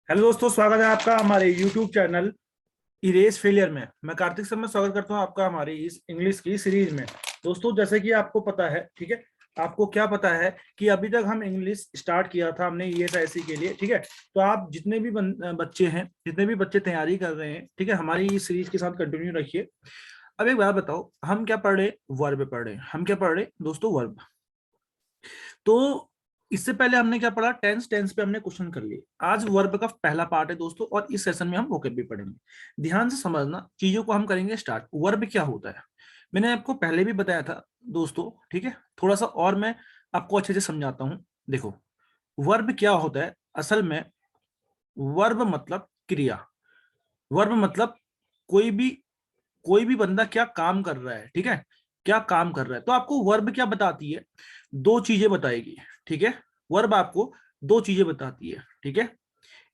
Hello दोस्तों, स्वागत है आपका हमारे YouTube चैनल इरेज फेलियर में। मैं कार्तिक सर में स्वागत करता हूं आपका हमारी इस इंग्लिश की सीरीज में। दोस्तों, जैसे कि आपको पता है, ठीक है, आपको क्या पता है कि अभी तक हम इंग्लिश स्टार्ट किया था हमने ईएसआईसी के लिए, ठीक है। तो आप जितने भी बच्चे हैं, जितने भी बच्चे तैयारी कर रहे हैं, ठीक है, हमारी इस सीरीज के साथ कंटिन्यू रखिए। अब एक बात बताओ, हम क्या पढ़ रहे? वर्ब पढ़ रहे। हम क्या पढ़ रहे दोस्तों? वर्ब। तो इससे पहले हमने क्या पढ़ा? टेंस। टेंस पे हमने क्वेश्चन कर लिए। आज वर्ब का पहला पार्ट है दोस्तों, और इस सेशन में हम वोकैब भी पढ़ेंगे। ध्यान से समझना, चीजों को हम करेंगे स्टार्ट। वर्ब क्या होता है मैंने आपको पहले भी बताया था दोस्तों, ठीक है। थोड़ा सा और मैं आपको अच्छे से समझाता हूं। देखो, वर्ब क्या होता है असल में। वर्ब मतलब क्रिया। वर्ब मतलब कोई भी कोई भी बंदा क्या काम कर रहा है, ठीक है, क्या काम कर रहा है। तो आपको वर्ब क्या बताती है? दो चीजें बताएगी, ठीक है। वर्ब आपको दो चीजें बताती है, ठीक है।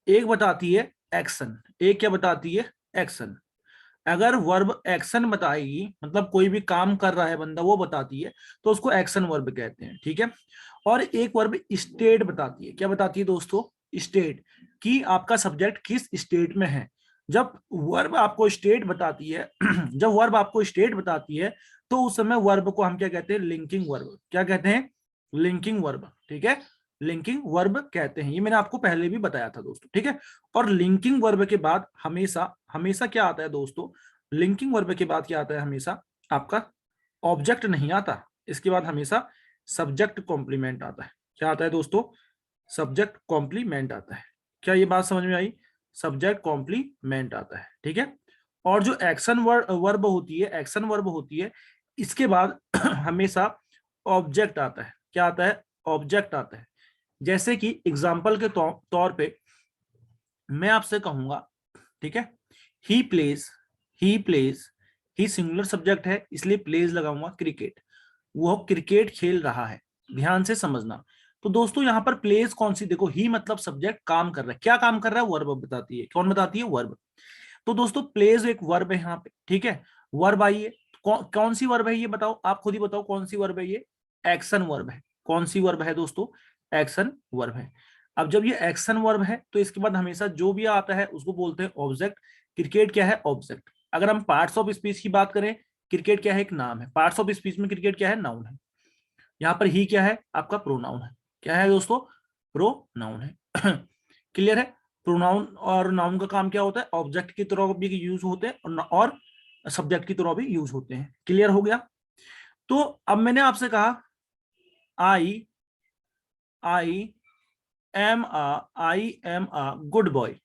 एक बताती है एक्शन। एक क्या बताती है? एक्शन। अगर वर्ब एक्शन बताएगी, मतलब कोई भी काम कर रहा है बंदा, वो बताती है, तो उसको एक्शन वर्ब कहते हैं, ठीक है। और एक वर्ब स्टेट बताती है। क्या बताती है दोस्तों? स्टेट। कि आपका सब्जेक्ट किस स्टेट में है। जब वर्ब आपको स्टेट बताती है जब वर्ब आपको स्टेट बताती है, तो उस समय वर्ब को हम क्या कहते हैं? Linking verb. क्या कहते हैं? लिंकिंग वर्ब, ठीक है। लिंकिंग वर्ब कहते हैं। ये मैंने आपको पहले भी बताया था दोस्तों, ठीक है। और लिंकिंग वर्ब के बाद हमेशा हमेशा क्या आता है दोस्तों? लिंकिंग वर्ब के बाद क्या आता है हमेशा? आपका ऑब्जेक्ट नहीं आता। इसके बाद हमेशा सब्जेक्ट कॉम्प्लीमेंट आता है। क्या आता है दोस्तों? सब्जेक्ट कॉम्प्लीमेंट आता है। क्या ये बात समझ में आई? सब्जेक्ट कॉम्प्लीमेंट आता है, ठीक है। और जो एक्शन वर्ब होती है, एक्शन वर्ब होती है, इसके बाद हमेशा ऑब्जेक्ट आता है। क्या आता है? ऑब्जेक्ट आता है। जैसे कि एग्जाम्पल के तौर पे मैं आपसे कहूंगा, ठीक है, he plays. He plays. He singular subject है, इसलिए प्लेज लगाऊंगा। क्रिकेट। वो क्रिकेट खेल रहा है। ध्यान से समझना। तो दोस्तों, यहां पर प्लेज कौन सी? देखो, ही मतलब सब्जेक्ट काम कर रहा है। क्या काम कर रहा है? वर्ब बताती है। कौन बताती है? वर्ब। तो दोस्तों, प्लेज एक वर्ब है यहाँ पे, ठीक है। वर्ब आई है। कौन सी वर्ब है ये बताओ? आप खुद ही बताओ कौन सी वर्ब है ये? एक्शन वर्ब है। कौन सी वर्ब है दोस्तों? एक्शन वर्ब है। अब जब ये एक्शन वर्ब है, तो इसके बाद हमेशा जो भी आता है उसको बोलते हैं ऑब्जेक्ट। क्रिकेट क्या है? ऑब्जेक्ट। अगर हम पार्ट्स ऑफ स्पीच की बात करें, क्रिकेट क्या है? एक नाम है। पार्ट्स ऑफ स्पीच में क्रिकेट क्या है? नाउन है। यहाँ पर ही क्या है? आपका प्रोनाउन है। क्या है दोस्तों? प्रोनाउन है। क्लियर है? प्रोनाउन और नाउन का काम क्या होता है? ऑब्जेक्ट की तरह भी यूज होते हैं और सब्जेक्ट की तरह भी यूज होते हैं। क्लियर हो गया? तो अब मैंने आपसे कहा I I I am a good boy.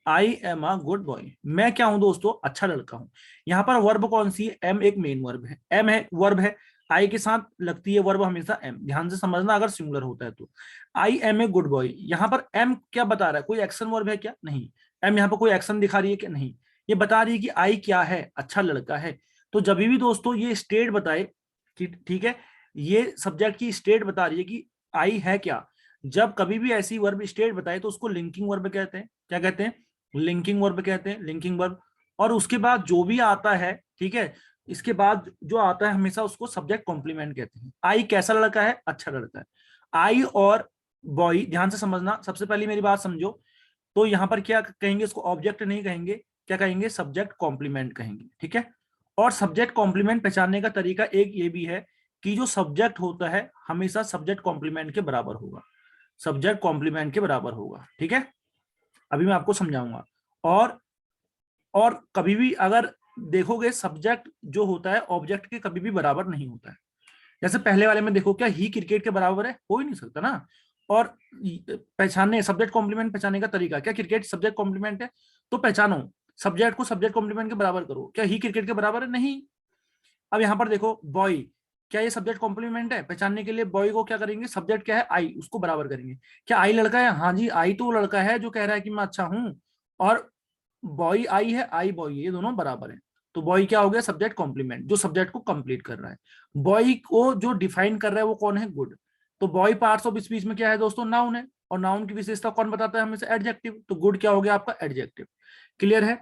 I am a good boy. मैं क्या हूं दोस्तों? अच्छा लड़का हूं। यहां पर वर्ब कौन सी है? एम एक मेन वर्ब है। एम है वर्ब है। आई के साथ लगती है वर्ब हमेशा एम। ध्यान से समझना, अगर सिंगुलर होता है तो। I am a good boy. यहां पर एम क्या बता रहा है? कोई एक्शन वर्ब है क्या? नहीं। एम यहां पर कोई एक्शन दिखा रही है क्या? नहीं। ये बता रही है कि आई क्या है? अच्छा लड़का है। तो जब भी दोस्तों ये स्टेट बताए, ठीक है, ये सब्जेक्ट की स्टेट बता रही है कि आई है क्या। जब कभी भी ऐसी वर्ब स्टेट बताए, तो उसको लिंकिंग वर्ब कहते हैं। क्या कहते हैं? लिंकिंग वर्ब कहते हैं। Linking verb. और उसके बाद जो भी आता है, ठीक है, इसके बाद जो आता है हमेशा उसको सब्जेक्ट कॉम्प्लीमेंट कहते हैं। आई कैसा लड़का है? अच्छा लड़का है। आई और बॉय, ध्यान से समझना, सबसे पहले मेरी बात समझो। तो यहां पर क्या कहेंगे? इसको ऑब्जेक्ट नहीं कहेंगे। क्या कहेंगे? सब्जेक्ट कॉम्प्लीमेंट कहेंगे, ठीक है। और सब्जेक्ट कॉम्प्लीमेंट पहचानने का तरीका एक ये भी है कि जो सब्जेक्ट होता है हमेशा सब्जेक्ट कॉम्प्लीमेंट के बराबर होगा। सब्जेक्ट कॉम्प्लीमेंट के बराबर होगा, ठीक है। अभी मैं आपको समझाऊंगा। और और कभी भी अगर देखोगे, सब्जेक्ट जो होता है ऑब्जेक्ट के कभी भी बराबर नहीं होता है। जैसे पहले वाले में देखो, क्या ही क्रिकेट के बराबर है? हो ही नहीं सकता ना। और पहचानने सब्जेक्ट कॉम्प्लीमेंट पहचानने का तरीका क्या? क्रिकेट सब्जेक्ट कॉम्प्लीमेंट है, तो पहचानो सब्जेक्ट को सब्जेक्ट कॉम्प्लीमेंट के बराबर करो। क्या ही क्रिकेट के बराबर है? नहीं। अब यहां पर देखो, बॉय, क्या ये सब्जेक्ट कॉम्प्लीमेंट है? पहचानने के लिए बॉय को क्या करेंगे? सब्जेक्ट क्या है? आई, उसको बराबर करेंगे। क्या आई लड़का है? हाँ जी, आई तो लड़का है जो कह रहा है कि मैं अच्छा हूं। और बॉय आई है, आई बॉय है, ये दोनों बराबर है। तो बॉय क्या हो गया? सब्जेक्ट कॉम्प्लीमेंट, जो सब्जेक्ट को कंप्लीट कर रहा है। बॉय को जो डिफाइन कर रहा है वो कौन है? गुड। तो बॉय पार्ट्स ऑफ स्पीच में क्या है दोस्तों? नाउन है। और नाउन की विशेषता कौन बताता है? हमेशा एडजेक्टिव। तो गुड क्या हो गया आपका? एडजेक्टिव। क्लियर है?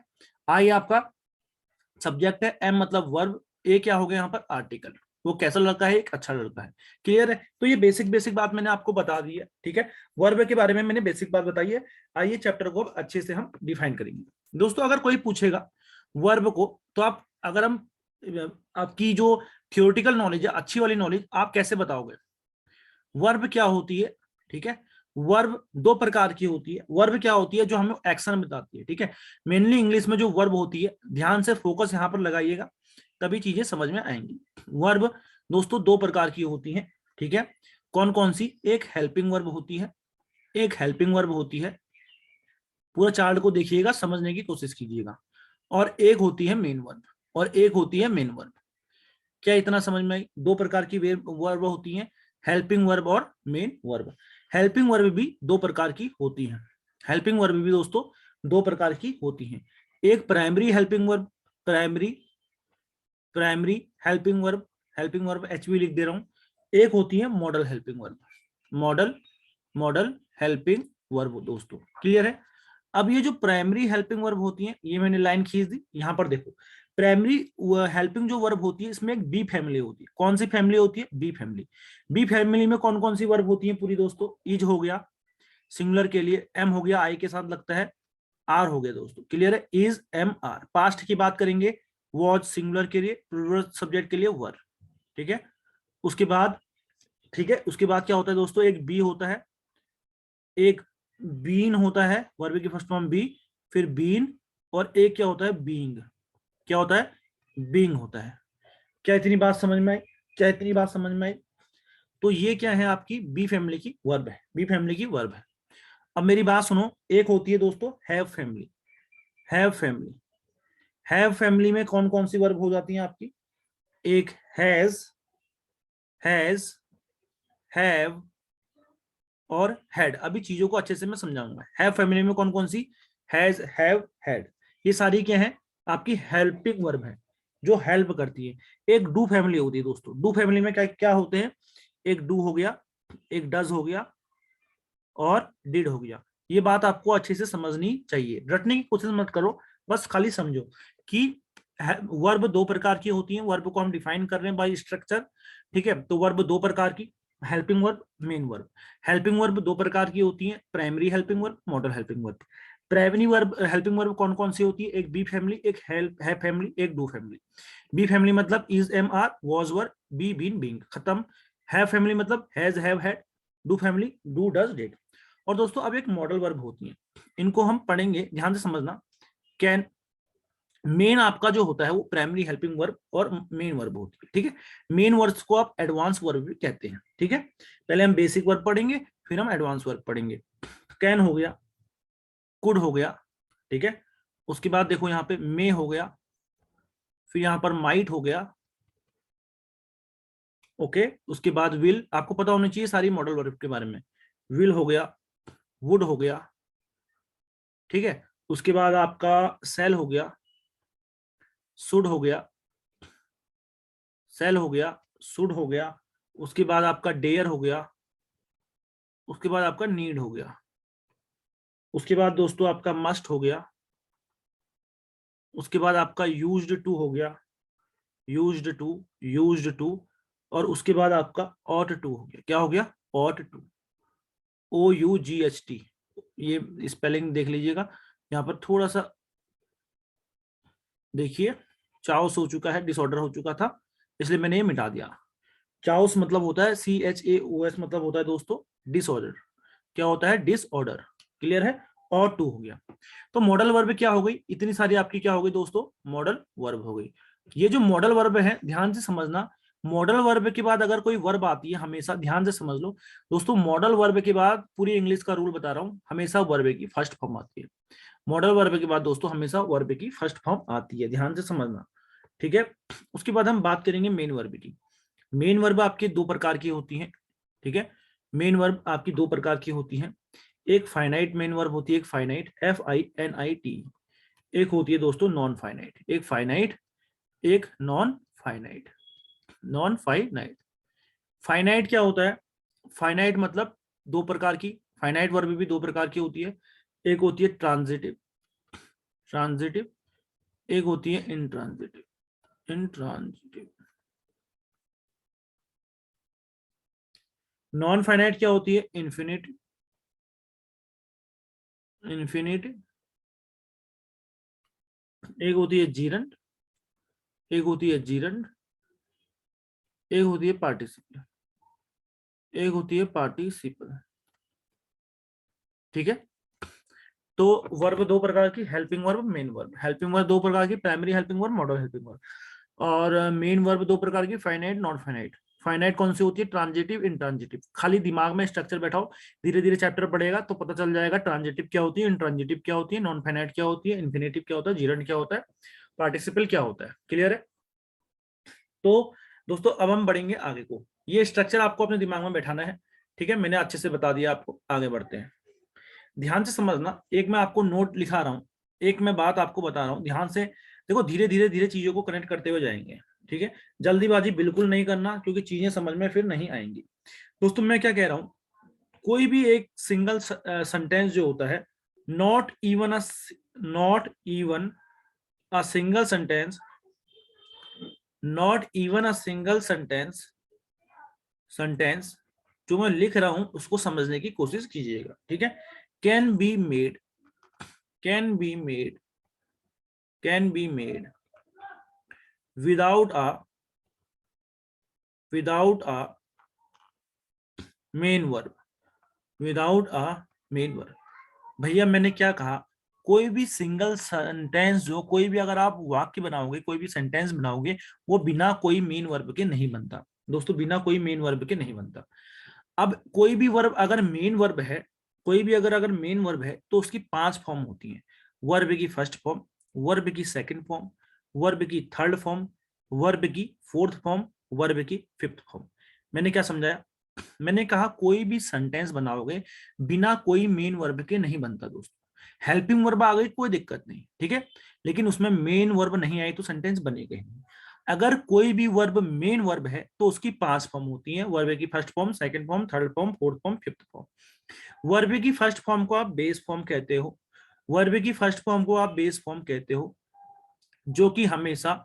आई आपका सब्जेक्ट है, एम मतलब वर्ब, ए क्या हो गया यहाँ पर? आर्टिकल। वो कैसा लड़का है, एक अच्छा लड़का है। क्लियर है? तो ये बेसिक बेसिक बात मैंने आपको बता दी है, ठीक है। वर्ब के बारे में मैंने बेसिक बात बताई है। आइए चैप्टर को अच्छे से हम डिफाइन करेंगे। दोस्तों अगर कोई पूछेगा वर्ब को, तो आप अगर हम आपकी जो थियोरेटिकल नॉलेज है, अच्छी वाली नॉलेज, आप कैसे बताओगे वर्ब क्या होती है? ठीक है, वर्ब दो प्रकार की होती है। वर्ब क्या होती है? जो हमें एक्शन बताती है, ठीक है। मेनली इंग्लिश में जो वर्ब होती है, ध्यान से फोकस यहाँ पर लगाइएगा, तभी चीजें समझ में आएंगी। वर्ब दोस्तों दो प्रकार की होती हैं, ठीक है। कौन कौन सी? एक हेल्पिंग वर्ब होती है, एक हेल्पिंग वर्ब होती है। पूरा चार्ट को देखिएगा, समझने की कोशिश कीजिएगा। और एक होती है मेन वर्ब, और एक होती है मेन वर्ब। क्या इतना समझ में आई? दो प्रकार की वर्ब होती हैं, हेल्पिंग वर्ब और मेन वर्ब। हेल्पिंग वर्ब भी दो प्रकार की होती हैं। हेल्पिंग वर्ब भी दोस्तों दो प्रकार की होती हैं। एक primary helping verb, primary primary helping verb HV लिख दे रहा हूं। एक होती है model helping verb, model model helping verb दोस्तों। क्लियर है? अब ये जो प्राइमरी हेल्पिंग वर्ब होती है, ये मैंने लाइन खींच दी, यहां पर देखो। प्राइमरी हेल्पिंग जो वर्ब होती है, इसमें एक बी फैमिली होती है। कौन सी फैमिली होती है? B family. बी फैमिली में कौन कौन सी वर्ब होती है पूरी दोस्तों? इज हो गया सिंगुलर के लिए, एम हो गया आई के साथ लगता है, आर हो गया दोस्तों। क्लियर है? Is am are. पास्ट की बात करेंगे, वॉज सिंगुलर के लिए, प्लूरल सब्जेक्ट के लिए वर, ठीक है। उसके बाद, ठीक है, उसके बाद क्या होता है दोस्तों? एक बी होता है, एक बीन होता है, वर्ब की फर्स्ट फॉर्म बी, फिर बीन, और एक क्या होता है? बीइंग। क्या होता है? बीइंग होता है। क्या इतनी बात समझ में आई? क्या इतनी बात समझ में आई? तो ये क्या है? आपकी बी फैमिली की वर्ब है, बी फैमिली की वर्ब है। अब मेरी बात सुनो, एक होती है दोस्तों have family. Have family, have family में कौन कौन सी वर्ब हो जाती है आपकी? एक हैज, हैव और हैड। अभी चीजों को अच्छे से मैं समझाऊंगा। हैव फैमिली में कौन कौन सी? Has, have, had. ये सारी क्या है? आपकी हेल्पिंग वर्ब है, जो हेल्प करती है। एक डू फैमिली होती है दोस्तों। डू फैमिली में क्या क्या होते हैं? एक डू हो गया, एक डज हो गया, और डिड हो गया। ये बात आपको अच्छे से समझनी चाहिए, रटने की कोशिश मत करो, बस खाली समझो कि वर्ब दो प्रकार की होती हैं। वर्ब को हम डिफाइन कर रहे हैं बाय स्ट्रक्चर, ठीक है। तो वर्ब दो प्रकार की, helping verb, main verb. Helping verb दो प्रकार की होती हैं, primary helping verb, modal helping verb. Primary verb helping verb कौन कौन सी होती है? एक बी फैमिली, एक हेल्प है फैमिली, एक डू फैमिली। बी फैमिली मतलब is am are, was were, be been being, खत्म। हैव फैमिली मतलब has have had. Do family do does did. और दोस्तों अब एक मॉडल वर्ब होती है, इनको हम पढ़ेंगे, ध्यान से समझना। कैन, मेन आपका जो होता है वो प्राइमरी हेल्पिंग वर्ब और मेन वर्ब होती है, ठीक है। मेन वर्ब्स को आप एडवांस वर्ब भी कहते हैं, ठीक है। पहले हम बेसिक वर्ब पढ़ेंगे, फिर हम एडवांस वर्ब पढ़ेंगे। कैन हो गया, कुड हो गया, ठीक है। उसके बाद देखो यहाँ पे मे हो गया, फिर यहाँ पर माइट हो गया, ओके। उसके बाद विल, आपको पता होनी चाहिए सारी मॉडल वर्ब के बारे में। विल हो गया, वुड हो गया, ठीक है। उसके बाद आपका सेल हो गया, सुड हो गया, सेल हो गया, सुड हो गया। उसके बाद आपका डेयर हो गया, उसके बाद आपका नीड हो गया। उसके बाद दोस्तों आपका मस्ट हो गया। उसके बाद आपका यूज्ड टू हो गया, यूज्ड टू, यूज्ड टू। और उसके बाद आपका ऑट टू हो गया। क्या हो गया? Ought to, O U G H T. ये स्पेलिंग देख लीजिएगा, यहाँ पर थोड़ा सा देखिए, चाउस हो चुका है, डिसऑर्डर हो चुका था, इसलिए मैंने ये मिटा दिया। चाउस मतलब होता है CHAOS, मतलब होता है दोस्तों डिसऑर्डर। क्या होता है? डिसऑर्डर। क्लियर है? और टू हो गया। तो मॉडल वर्ब क्या हो गई? इतनी सारी आपकी क्या हो गई दोस्तों? मॉडल वर्ब हो गई। ये जो मॉडल वर्ब है, ध्यान से समझना, मॉडल वर्ब के बाद अगर कोई वर्ब आती है, हमेशा ध्यान से समझ लो दोस्तों, मॉडल वर्ब के बाद, पूरी इंग्लिश का रूल बता रहा हूं, हमेशा वर्ब की फर्स्ट फॉर्म आती है। मॉडल वर्ब के बाद दोस्तों हमेशा वर्ब की फर्स्ट फॉर्म आती है, ध्यान से समझना, ठीक है। उसके बाद हम बात करेंगे मेन वर्ब की। मेन वर्ब आपकी दो प्रकार की होती हैं, ठीक है। मेन वर्ब आपकी दो प्रकार की होती हैं। एक फाइनाइट मेन वर्ब होती है, एक फाइनाइट, FINIT। एक होती है दोस्तों नॉन फाइनाइट, एक फाइनाइट, एक non finite. Non finite, finite क्या होता है? फाइनाइट मतलब दो प्रकार की, फाइनाइट वर्ब भी दो प्रकार की होती है। एक होती है ट्रांजिटिव, ट्रांजिटिव, एक होती है इंट्रांजिटिव, इंट्रांजिटिव। नॉन फाइनाइट क्या होती है? Infinite, infinite. एक होती है जीरंट, एक होती है जीरंट, एक होती है पार्टिसिपल, एक होती है पार्टिसिपल। ठीक है। तो वर्ब दो प्रकार की, helping verb, main verb. Helping verb दो प्रकार की, primary helping verb, modal helping verb. और मेन वर्ब दो प्रकार की, फाइनाइट, नॉन फाइनाइट। फाइनाइट कौन सी होती है? Transitive, intransitive. खाली दिमाग में स्ट्रक्चर बैठाओ, धीरे धीरे चैप्टर पढ़ेगा तो पता चल जाएगा ट्रांजिटिव क्या होती है, इंट्रांजिटिव क्या होती है, नॉन फाइनाइट क्या होती है, इन्फिनेटिव क्या होता है, जीरंट क्या होता है, पार्टिसिपल क्या होता है। क्लियर है? तो दोस्तों अब हम बढ़ेंगे आगे को। ये स्ट्रक्चर आपको अपने दिमाग में बैठाना है। ठीक है, मैंने अच्छे से बता दिया आपको। आगे बढ़ते हैं, ध्यान से समझना। एक मैं आपको नोट लिखा रहा हूँ, एक मैं बात आपको बता रहा हूँ, ध्यान से देखो। धीरे धीरे धीरे चीजों को कनेक्ट करते हुए जाएंगे। ठीक है, जल्दीबाजी बिल्कुल नहीं करना, क्योंकि चीजें समझ में फिर नहीं आएंगी। दोस्तों मैं क्या कह रहा हूँ, कोई भी एक सिंगल सेंटेंस जो होता है, not even a not even a single sentence, not even a single sentence, sentence जो मैं लिख रहा हूं उसको समझने की कोशिश कीजिएगा। ठीक है, can be made, can be made, can be made without a, without a main verb, without a main verb. भैया मैंने क्या कहा, कोई भी सिंगल सेंटेंस जो, कोई भी अगर आप वाक्य बनाओगे, कोई भी सेंटेंस बनाओगे, वो बिना कोई मेन वर्ब के नहीं बनता। दोस्तों बिना कोई मेन वर्ब के नहीं बनता। अब कोई भी वर्ब अगर मेन वर्ब है, कोई भी अगर अगर मेन वर्ब है तो उसकी पांच फॉर्म होती हैं। वर्ब की फर्स्ट फॉर्म, वर्ब की सेकंड फॉर्म, वर्ब की थर्ड फॉर्म, वर्ब की फोर्थ फॉर्म, वर्ब की फिफ्थ फॉर्म। मैंने क्या समझाया? मैंने कहा कोई भी सेंटेंस बनाओगे बिना कोई मेन वर्ब के नहीं बनता दोस्तों। हेल्पिंग वर्ब आ गई कोई दिक्कत नहीं, ठीक है, लेकिन उसमें मेन वर्ब नहीं आई तो सेंटेंस बनेगा ही नहीं। अगर कोई भी वर्ब मेन वर्ब है तो उसकी पांच फॉर्म होती है। वर्ब की first form, second form, third form, fourth form, fifth form. Verb की फर्स्ट फॉर्म को आप बेस फॉर्म कहते हो। वर्ब की फर्स्ट फॉर्म को आप बेस फॉर्म कहते हो, जो कि हमेशा,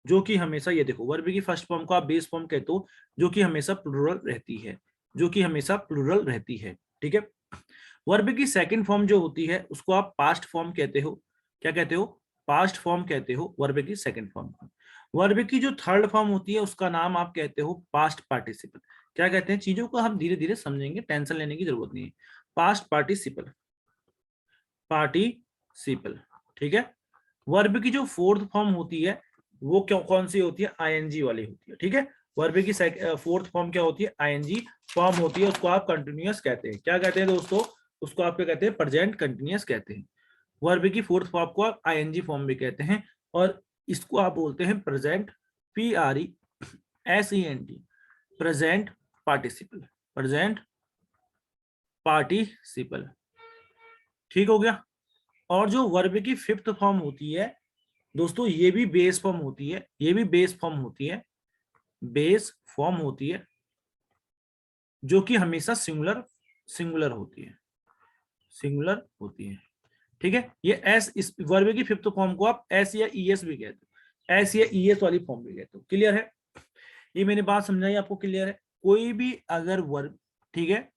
जो कि हमेशा, ये देखो, वर्ब की फर्स्ट फॉर्म को आप बेस फॉर्म कहते हो, जो कि हमेशा प्लूरल रहती है, जो कि हमेशा प्लूरल रहती है। ठीक है। वर्ब की सेकंड फॉर्म जो होती है उसको आप पास्ट फॉर्म कहते हो। क्या कहते हो? पास्ट फॉर्म कहते हो वर्ब की सेकंड फॉर्म को। वर्ब की जो थर्ड फॉर्म होती है उसका नाम आप कहते हो पास्ट पार्टिसिपल। क्या कहते हैं? चीजों को हम धीरे धीरे समझेंगे, टेंशन लेने की जरूरत नहीं है। Past participle, participle. ठीक है। वर्ब की जो फोर्थ फॉर्म होती है वो क्यों कौन सी होती है? आईएनजी वाली होती है। ठीक है। वर्ब की फोर्थ फॉर्म क्या होती है? आईएनजी फॉर्म होती है। उसको आप कंटिन्यूअस कहते हैं। क्या कहते हैं दोस्तों? उसको आप क्या कहते हैं? प्रेजेंट कंटिन्यूअस कहते हैं। वर्ब की फोर्थ फॉर्म को आप आईएनजी फॉर्म भी कहते हैं, और इसको आप बोलते हैं present, PRESENT, present participle, present participle. ठीक हो गया। और जो वर्ब की फिफ्थ फॉर्म होती है दोस्तों, ये भी बेस फॉर्म होती है, ये भी बेस फॉर्म होती है, बेस फॉर्म होती है, जो कि हमेशा सिंगुलर, सिंगुलर होती है, सिंगुलर होती है। ठीक है। ये एस, इस वर्ब की फिफ्थ फॉर्म को आप एस या ईएस भी कहते हो, एस या ईएस वाली फॉर्म भी कहते हो। क्लियर है? ये मैंने बात समझाई आपको, क्लियर है? कोई भी अगर वर्ब, ठीक है,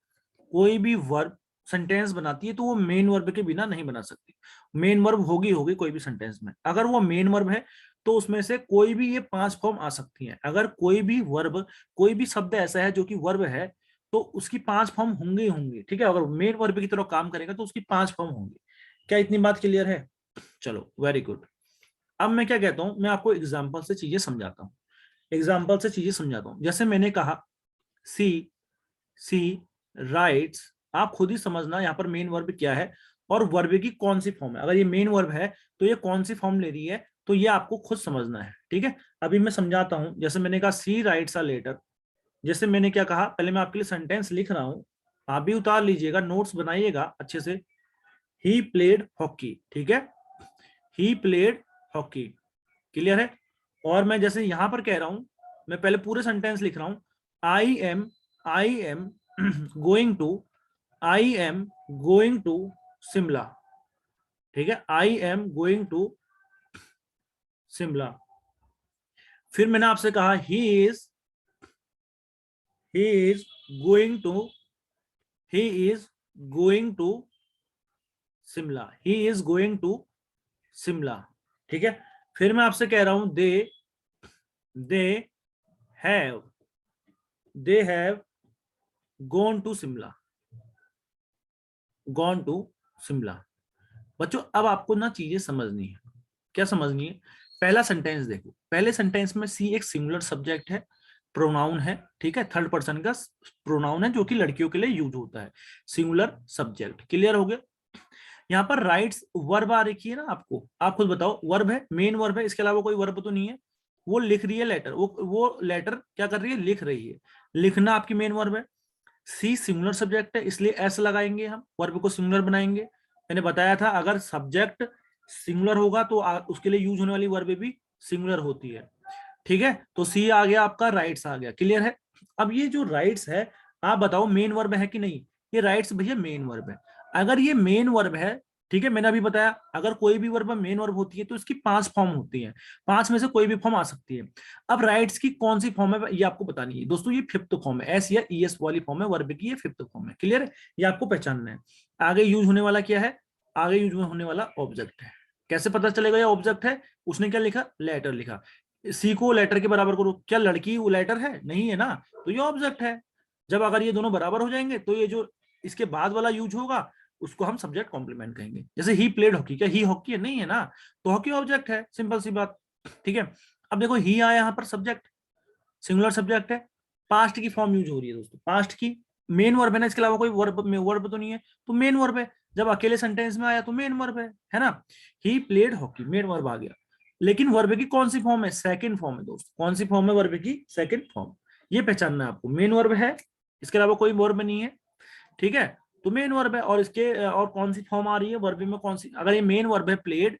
कोई भी वर्ब सेंटेंस बनाती है तो वो मेन वर्ब के बिना नहीं बना सकती। मेन वर्ब होगी होगी कोई भी सेंटेंस में। अगर वो मेन वर्ब है तो उसमें से कोई भी ये पांच फॉर्म आ सकती हैं। अगर कोई भी वर्ब, कोई भी शब्द ऐसा है जो कि वर्ब है तो उसकी पांच फॉर्म होंगे ही होंगे। ठीक है। अगर मेन वर्ब की तरह काम करेगा तो उसकी पांच फॉर्म होंगी। क्या इतनी बात क्लियर है? चलो वेरी गुड। अब मैं क्या कहता हूं, मैं आपको एग्जाम्पल से चीजें समझाता हूँ, एग्जाम्पल से चीजें समझाता हूँ। जैसे मैंने कहा सी, सी राइट्स, आप खुद ही समझना यहाँ पर मेन वर्ब क्या है और वर्ब की कौन सी फॉर्म है। अगर ये मेन वर्ब है तो ये कौन सी फॉर्म ले रही है, तो ये आपको खुद समझना है। ठीक है। अभी मैं समझाता हूं। जैसे मैंने कहा सी राइट्स अ लेटर, जैसे मैंने क्या कहा, पहले मैं आपके लिए सेंटेंस लिख रहा हूं, आप भी उतार लीजिएगा, नोट्स बनाइएगा अच्छे से। ही प्लेड हॉकी, ठीक है, ही प्लेड हॉकी। क्लियर है? और मैं जैसे यहां पर कह रहा हूं, मैं पहले पूरे सेंटेंस लिख रहा हूं, I am going to, I am going to Shimla. ठीक है, I am going to Shimla. फिर मैंने आपसे कहा he is, he is going to, he is going to Shimla, he is going to Shimla. ठीक है, फिर मैं आपसे कह रहा हूं they have, they have gone to Shimla, gone to Shimla. बच्चों अब आपको ना चीजें समझनी है। क्या समझनी है? पहला सेंटेंस देखो, पहले सेंटेंस में सी एक सिंगुलर सब्जेक्ट है, प्रोनाउन है, ठीक है, थर्ड पर्सन का प्रोनाउन है जो कि लड़कियों के लिए यूज होता है, सिंगुलर सब्जेक्ट। क्लियर हो गया? यहाँ पर राइट्स वर्ब आ रखी है ना आपको, आप खुद बताओ, वर्ब है, मेन वर्ब है, इसके अलावा कोई वर्ब तो नहीं है। वो लिख रही है लेटर, वो लेटर क्या कर रही है? लिख रही है। लिखना आपकी मेन वर्ब है। सी सिंगुलर सब्जेक्ट है, इसलिए एस लगाएंगे, हम वर्ब को सिंगुलर बनाएंगे। मैंने बताया था अगर सब्जेक्ट सिंगुलर होगा तो उसके लिए यूज होने वाली वर्ब भी सिंगुलर होती है। ठीक है, तो सी आ गया आपका, राइट्स आ गया। क्लियर है? अब ये जो राइट्स है, आप बताओ मेन वर्ब है कि नहीं? ये राइट्स भैया मेन वर्ब है। अगर ये मेन वर्ब है, ठीक है, मैंने अभी बताया अगर कोई भी वर्ब मेन वर्ब होती है तो इसकी 5 फॉर्म होती है, 5 में से कोई भी फॉर्म आ सकती है। अब राइट्स की कौन सी फॉर्म है ये आपको बतानी है दोस्तों। ये 5th फॉर्म है, एस या ईएस वाली फॉर्म है वर्ब की, ये 5th फॉर्म है। क्लियर है? ये आपको पहचानना है। आगे यूज होने वाला क्या है? आगे यूज होने वाला ऑब्जेक्ट है। कैसे पता चलेगा ये ऑब्जेक्ट है? उसने क्या लिखा? लेटर लिखा। सी को लेटर के बराबर करो, क्या लड़की वो लेटर है? नहीं है ना, तो ये ऑब्जेक्ट है। जब अगर ये दोनों बराबर हो जाएंगे तो ये जो इसके बाद वाला यूज होगा उसको हम सब्जेक्ट कॉम्प्लीमेंट कहेंगे। जैसे ही प्लेड हॉकी, क्या ही हॉकी है? नहीं है ना, तो हॉकी ऑब्जेक्ट है, सिंपल सी बात। ठीक है, अब देखो ही आया यहाँ पर सब्जेक्ट, सिंगुलर सब्जेक्ट है, पास्ट की फॉर्म यूज हो रही है दोस्तों, पास्ट की। मेन वर्ब है ना, इसके अलावा कोई वर्ब तो नहीं है, तो मेन वर्ब है। जब अकेले सेंटेंस में आया तो मेन वर्ब है ना। He played hockey, main verb आ गया। लेकिन वर्ब की कौन सी फॉर्म है? सेकंड फॉर्म है दोस्तों। कौन सी फॉर्म है वर्ब की? Second form. ये पहचानना है आपको, मेन वर्ब है, इसके अलावा कोई वर्ब नहीं है। ठीक है, तो मेन वर्ब है, और इसके और कौन सी फॉर्म आ रही है वर्ब में? कौन सी? अगर ये मेन वर्ब है प्लेड,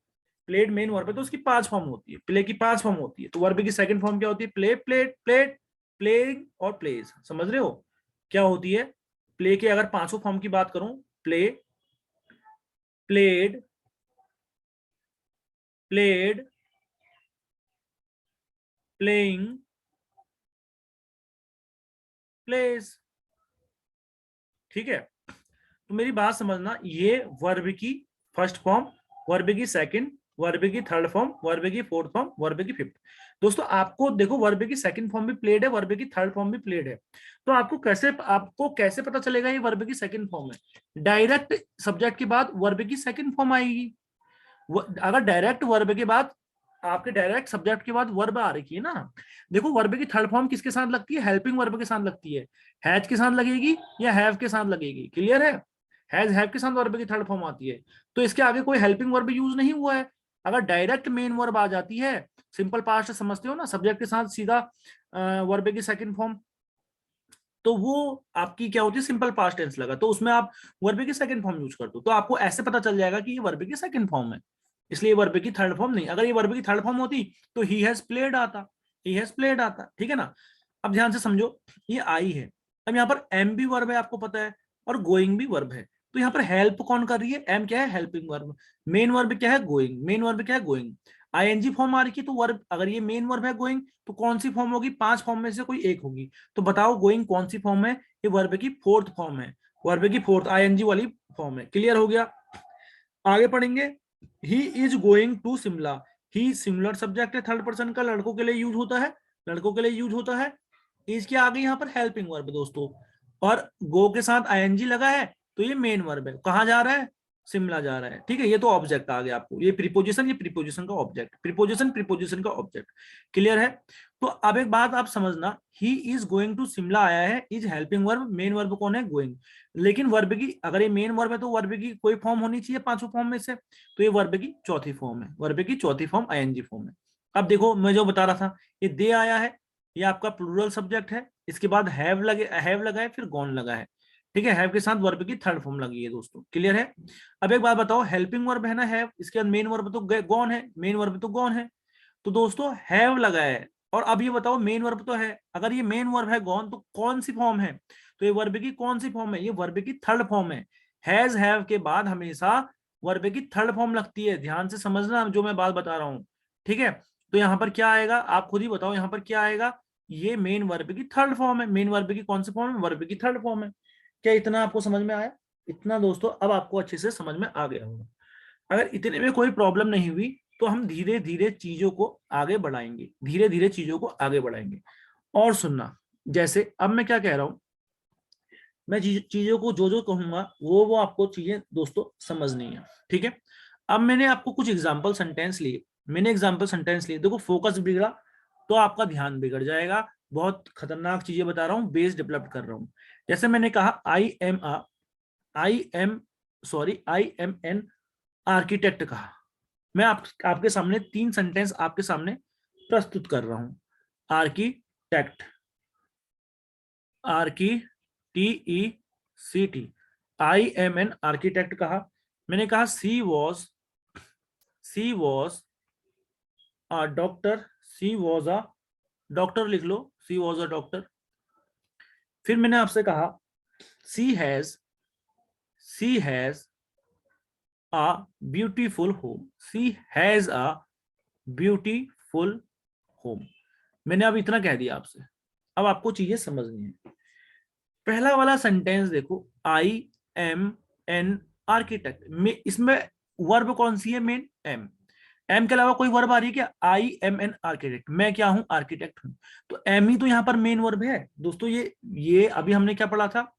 प्लेड मेन वर्ब है तो उसकी 5 फॉर्म होती है, प्ले की 5 फॉर्म होती है। तो वर्ब की सेकंड फॉर्म क्या होती है? प्ले, प्लेड, प्लेड, प्लेइंग और प्लेज। समझ रहे हो क्या होती है? प्ले के अगर 5 फॉर्म की बात करूं, play, played, played, playing, plays. ठीक है, तो मेरी बात समझना, ये वर्ब की फर्स्ट फॉर्म, वर्ब की सेकंड, वर्ब की थर्ड फॉर्म, वर्ब की फोर्थ फॉर्म, वर्ब की फिफ्थ। दोस्तों आपको देखो, वर्ब की सेकंड फॉर्म भी प्लेड है, वर्ब की थर्ड फॉर्म भी प्लेड है। तो आपको कैसे पता चलेगा ये वर्ब की सेकंड फॉर्म है? डायरेक्ट सब्जेक्ट के बाद वर्ब की सेकंड फॉर्म आएगी। अगर डायरेक्ट वर्ब के बाद, आपके डायरेक्ट सब्जेक्ट के बाद वर्ब आ रही है ना, देखो वर्ब की थर्ड फॉर्म किसके साथ लगती है? हेल्पिंग वर्ब के साथ लगती है। हैज के साथ लगेगी या हैव के साथ लगेगी? क्लियर है? हैज हैव के साथ वर्ब की थर्ड फॉर्म आती है, तो इसके आगे कोई हेल्पिंग वर्ब यूज नहीं हुआ है। अगर डायरेक्ट मेन वर्ब आ जाती है, सिंपल पास्ट समझते हो ना, सब्जेक्ट के साथ सीधा वर्ब की सेकंड फॉर्म, तो वो आपकी क्या होती है? सिंपल पास्ट टेंस लगा, तो उसमें आप वर्ब की सेकंड फॉर्म यूज कर दो, तो आपको ऐसे पता चल जाएगा कि ये वर्ब की सेकंड फॉर्म है, इसलिए वर्ब की थर्ड फॉर्म नहीं। अगर ये वर्ब की थर्ड फॉर्म होती तो ही हैज प्लेड आता, ही हैज प्लेड आता। ठीक है ना? अब ध्यान से समझो, ये आई है, अब यहाँ पर एम भी वर्ब है आपको पता है, और गोइंग भी वर्ब है। तो यहाँ पर हेल्प कौन कर रही है? एम क्या है? Helping verb. मेन वर्ब क्या है? गोइंग। मेन वर्ब क्या है? गोइंग। आईएनजी फॉर्म आ रही है, तो वर्ब, अगर ये मेन वर्ब है गोइंग, तो कौन सी फॉर्म होगी? 5 फॉर्म में से कोई एक होगी। तो बताओ गोइंग कौन सी फॉर्म है? ये वर्ब की फोर्थ फॉर्म है, वर्ब की फोर्थ आईएनजी वाली फॉर्म है। क्लियर हो गया? आगे पढ़ेंगे। He is going to Shimla, he singular subject है, थर्ड पर्सन का, लड़कों के लिए यूज होता है, लड़कों के लिए यूज होता है। इज के आगे यहाँ पर हेल्पिंग वर्ब दोस्तों, और गो के साथ आईएनजी लगा है, तो ये मेन वर्ब है। कहाँ जा रहा है? शिमला जा रहा है। ठीक है, ये तो ऑब्जेक्ट आ गया आपको, ये प्रीपोजिशन, ये प्रीपोजिशन का ऑब्जेक्ट, प्रीपोजिशन प्रीपोजिशन का ऑब्जेक्ट। क्लियर है? तो अब एक बात आप समझना, he is going to Shimla आया है, is helping verb, main verb कौन है? गोइंग। लेकिन वर्ब की, अगर ये मेन वर्ब है तो वर्ब की कोई फॉर्म होनी चाहिए 5 फॉर्म में से, तो ये वर्ब की चौथी फॉर्म है, वर्ब की चौथी फॉर्म आईएनजी फॉर्म है। अब देखो मैं जो बता रहा था, ये दे आया है, ये आपका प्लूरल सब्जेक्ट है, इसके बाद हैव लगे, हैव लगा है, फिर गॉन लगा है। ठीक है, हैव के साथ वर्ब की थर्ड फॉर्म लगी है दोस्तों। क्लियर है? अब एक बात बताओ, हेल्पिंग वर्ब है ना हैव, इसके बाद मेन वर्ब तो गॉन है, मेन वर्ब तो गॉन है, तो दोस्तों हैव लगा है। और अब ये बताओ, मेन वर्ब तो है, अगर ये मेन वर्ब है गॉन, तो कौन सी फॉर्म है? तो ये वर्ब की कौन सी फॉर्म है? ये वर्ब की थर्ड फॉर्म है। हैज हैव के बाद हमेशा वर्ब की थर्ड फॉर्म लगती है, ध्यान से समझना जो मैं बात बता रहा हूं। ठीक है, तो यहां पर क्या आएगा? आप खुद ही बताओ, यहां पर क्या आएगा? ये मेन वर्ब की थर्ड फॉर्म है। मेन वर्ब की कौन सी फॉर्म है? वर्ब की थर्ड फॉर्म है। क्या इतना आपको समझ में आया? इतना दोस्तों अब आपको अच्छे से समझ में आ गया होगा। अगर इतने में कोई प्रॉब्लम नहीं हुई तो हम धीरे धीरे चीजों को आगे बढ़ाएंगे, धीरे धीरे चीजों को आगे बढ़ाएंगे। और सुनना, जैसे अब मैं क्या कह रहा हूं, मैं चीजों को जो जो कहूंगा वो आपको चीजें दोस्तों समझनी है, ठीक है। अब मैंने आपको कुछ एग्जाम्पल सेंटेंस लिए, मैंने एग्जाम्पल सेंटेंस लिए, देखो फोकस बिगड़ा तो आपका ध्यान बिगड़ जाएगा। बहुत खतरनाक चीजें बता रहा हूँ, बेस डेवलप कर रहा हूँ। जैसे मैंने कहा I am I am an architect कहा। मैं आपके सामने 3 सेंटेंस आपके सामने प्रस्तुत कर रहा हूं। Architect, archi T E C T, I am an architect कहा। मैंने कहा she was a doctor, she was a doctor लिख लो, सी वॉज अ डॉक्टर। फिर मैंने आपसे कहा she has a beautiful home, she has a beautiful home. मैंने अब इतना कह दिया आपसे, अब आपको चीजें समझनी है। पहला वाला सेंटेंस देखो, आई एम एन आर्किटेक्ट में, इसमें वर्ब कौन सी है? Main M. एम के अलावा कोई वर्ब आ रही है क्या? आई एम एन आर्किटेक्ट, मैं क्या हूं? आर्किटेक्ट हूं। तो एम ही तो यहाँ पर मेन वर्ब है दोस्तों। ये अभी हमने क्या पढ़ा था,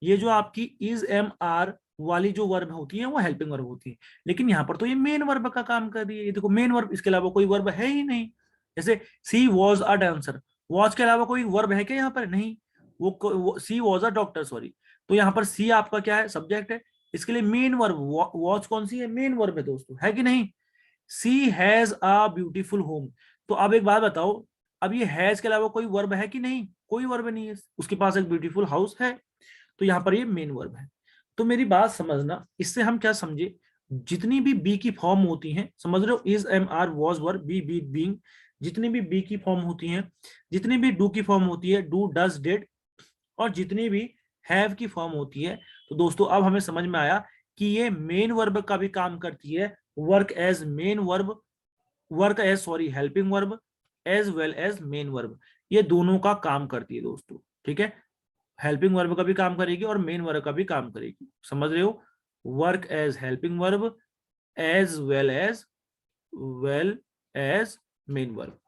ये जो आपकी इज एम आर वाली जो वर्ब होती है वो हेल्पिंग वर्ब होती है, लेकिन यहाँ पर तो ये मेन वर्ब का काम कर रही है। ये देखो मेन वर्ब, इसके अलावा कोई वर्ब है ही नहीं। जैसे सी वॉज अ डांसर, वॉज के अलावा कोई वर्ब है क्या यहाँ पर? नहीं। वो सी वॉज अ डॉक्टर, सॉरी। तो यहाँ पर सी आपका क्या है? सब्जेक्ट है। इसके लिए मेन वर्ब वॉच कौन सी है? मेन वर्ब है दोस्तों, है कि नहीं? सी हैज अ ब्यूटीफुल होम। तो अब एक बात बताओ, अब ये हैज के अलावा कोई वर्ब है कि नहीं? कोई वर्ब नहीं है, उसके पास एक ब्यूटीफुल हाउस है, तो यहाँ पर ये मेन वर्ब है। तो मेरी बात समझना, इससे हम क्या समझे, जितनी भी बी की फॉर्म होती हैं, समझ रहे हो, is am are was were be be being, जितनी भी बी की फॉर्म होती हैं, जितनी भी डू की फॉर्म होती है, डू डज डिड, और जितनी भी हैव की फॉर्म होती है, तो दोस्तों अब हमें समझ में आया कि ये मेन वर्ब का भी काम करती है। Work as main verb, work as sorry helping verb, as well as main verb, ये दोनों का काम करती है दोस्तों, ठीक है। हेल्पिंग वर्ब का भी काम करेगी और मेन वर्ब का भी काम करेगी, समझ रहे हो। Work as helping verb as well as main verb.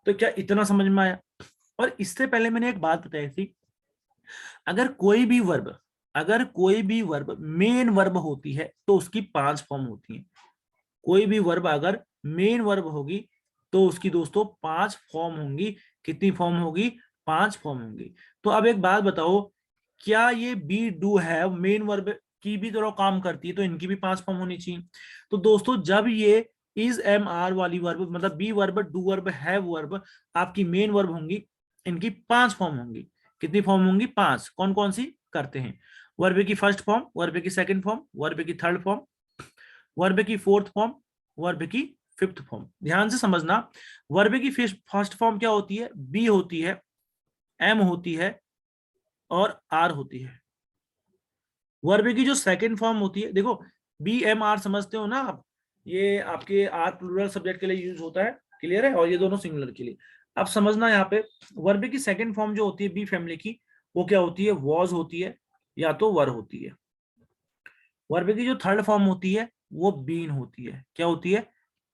तो क्या इतना समझ में आया? और इससे पहले मैंने एक बात बताई थी, अगर कोई भी वर्ब, अगर कोई भी वर्ब मेन वर्ब होती है तो उसकी 5 फॉर्म होती है। कोई भी वर्ब अगर मेन वर्ब होगी तो उसकी दोस्तों 5 फॉर्म होंगी। कितनी फॉर्म होगी? 5 फॉर्म होंगी। तो अब एक बात बताओ, क्या ये be do have main verb की भी तरह काम करती है? तो इनकी भी 5 फॉर्म होनी चाहिए। तो दोस्तों जब ये इज एम आर वाली वर्ब, मतलब be verb, do verb, have verb आपकी मेन वर्ब होंगी, इनकी 5 फॉर्म होंगी। कितनी फॉर्म होंगी? 5। कौन कौन सी करते हैं? वर्ब की फर्स्ट फॉर्म, वर्ब की सेकंड फॉर्म, वर्ब की थर्ड फॉर्म, वर्ब की फोर्थ फॉर्म, वर्ब की फिफ्थ फॉर्म। ध्यान से समझना, वर्ब की फर्स्ट फॉर्म क्या होती है? बी होती है, एम होती है और आर होती है। वर्ब की जो सेकंड फॉर्म होती है, देखो बी एम आर समझते हो ना आप, ये आपके आर प्लूरल सब्जेक्ट के लिए यूज होता है, क्लियर है, और ये दोनों सिंगुलर के लिए। अब समझना यहाँ पे, वर्ब की सेकंड फॉर्म जो होती है बी फैमिली की, वो क्या होती है? वॉज होती है या तो वर होती है। वर्ब की जो थर्ड फॉर्म होती है वो बीन होती है। क्या होती है?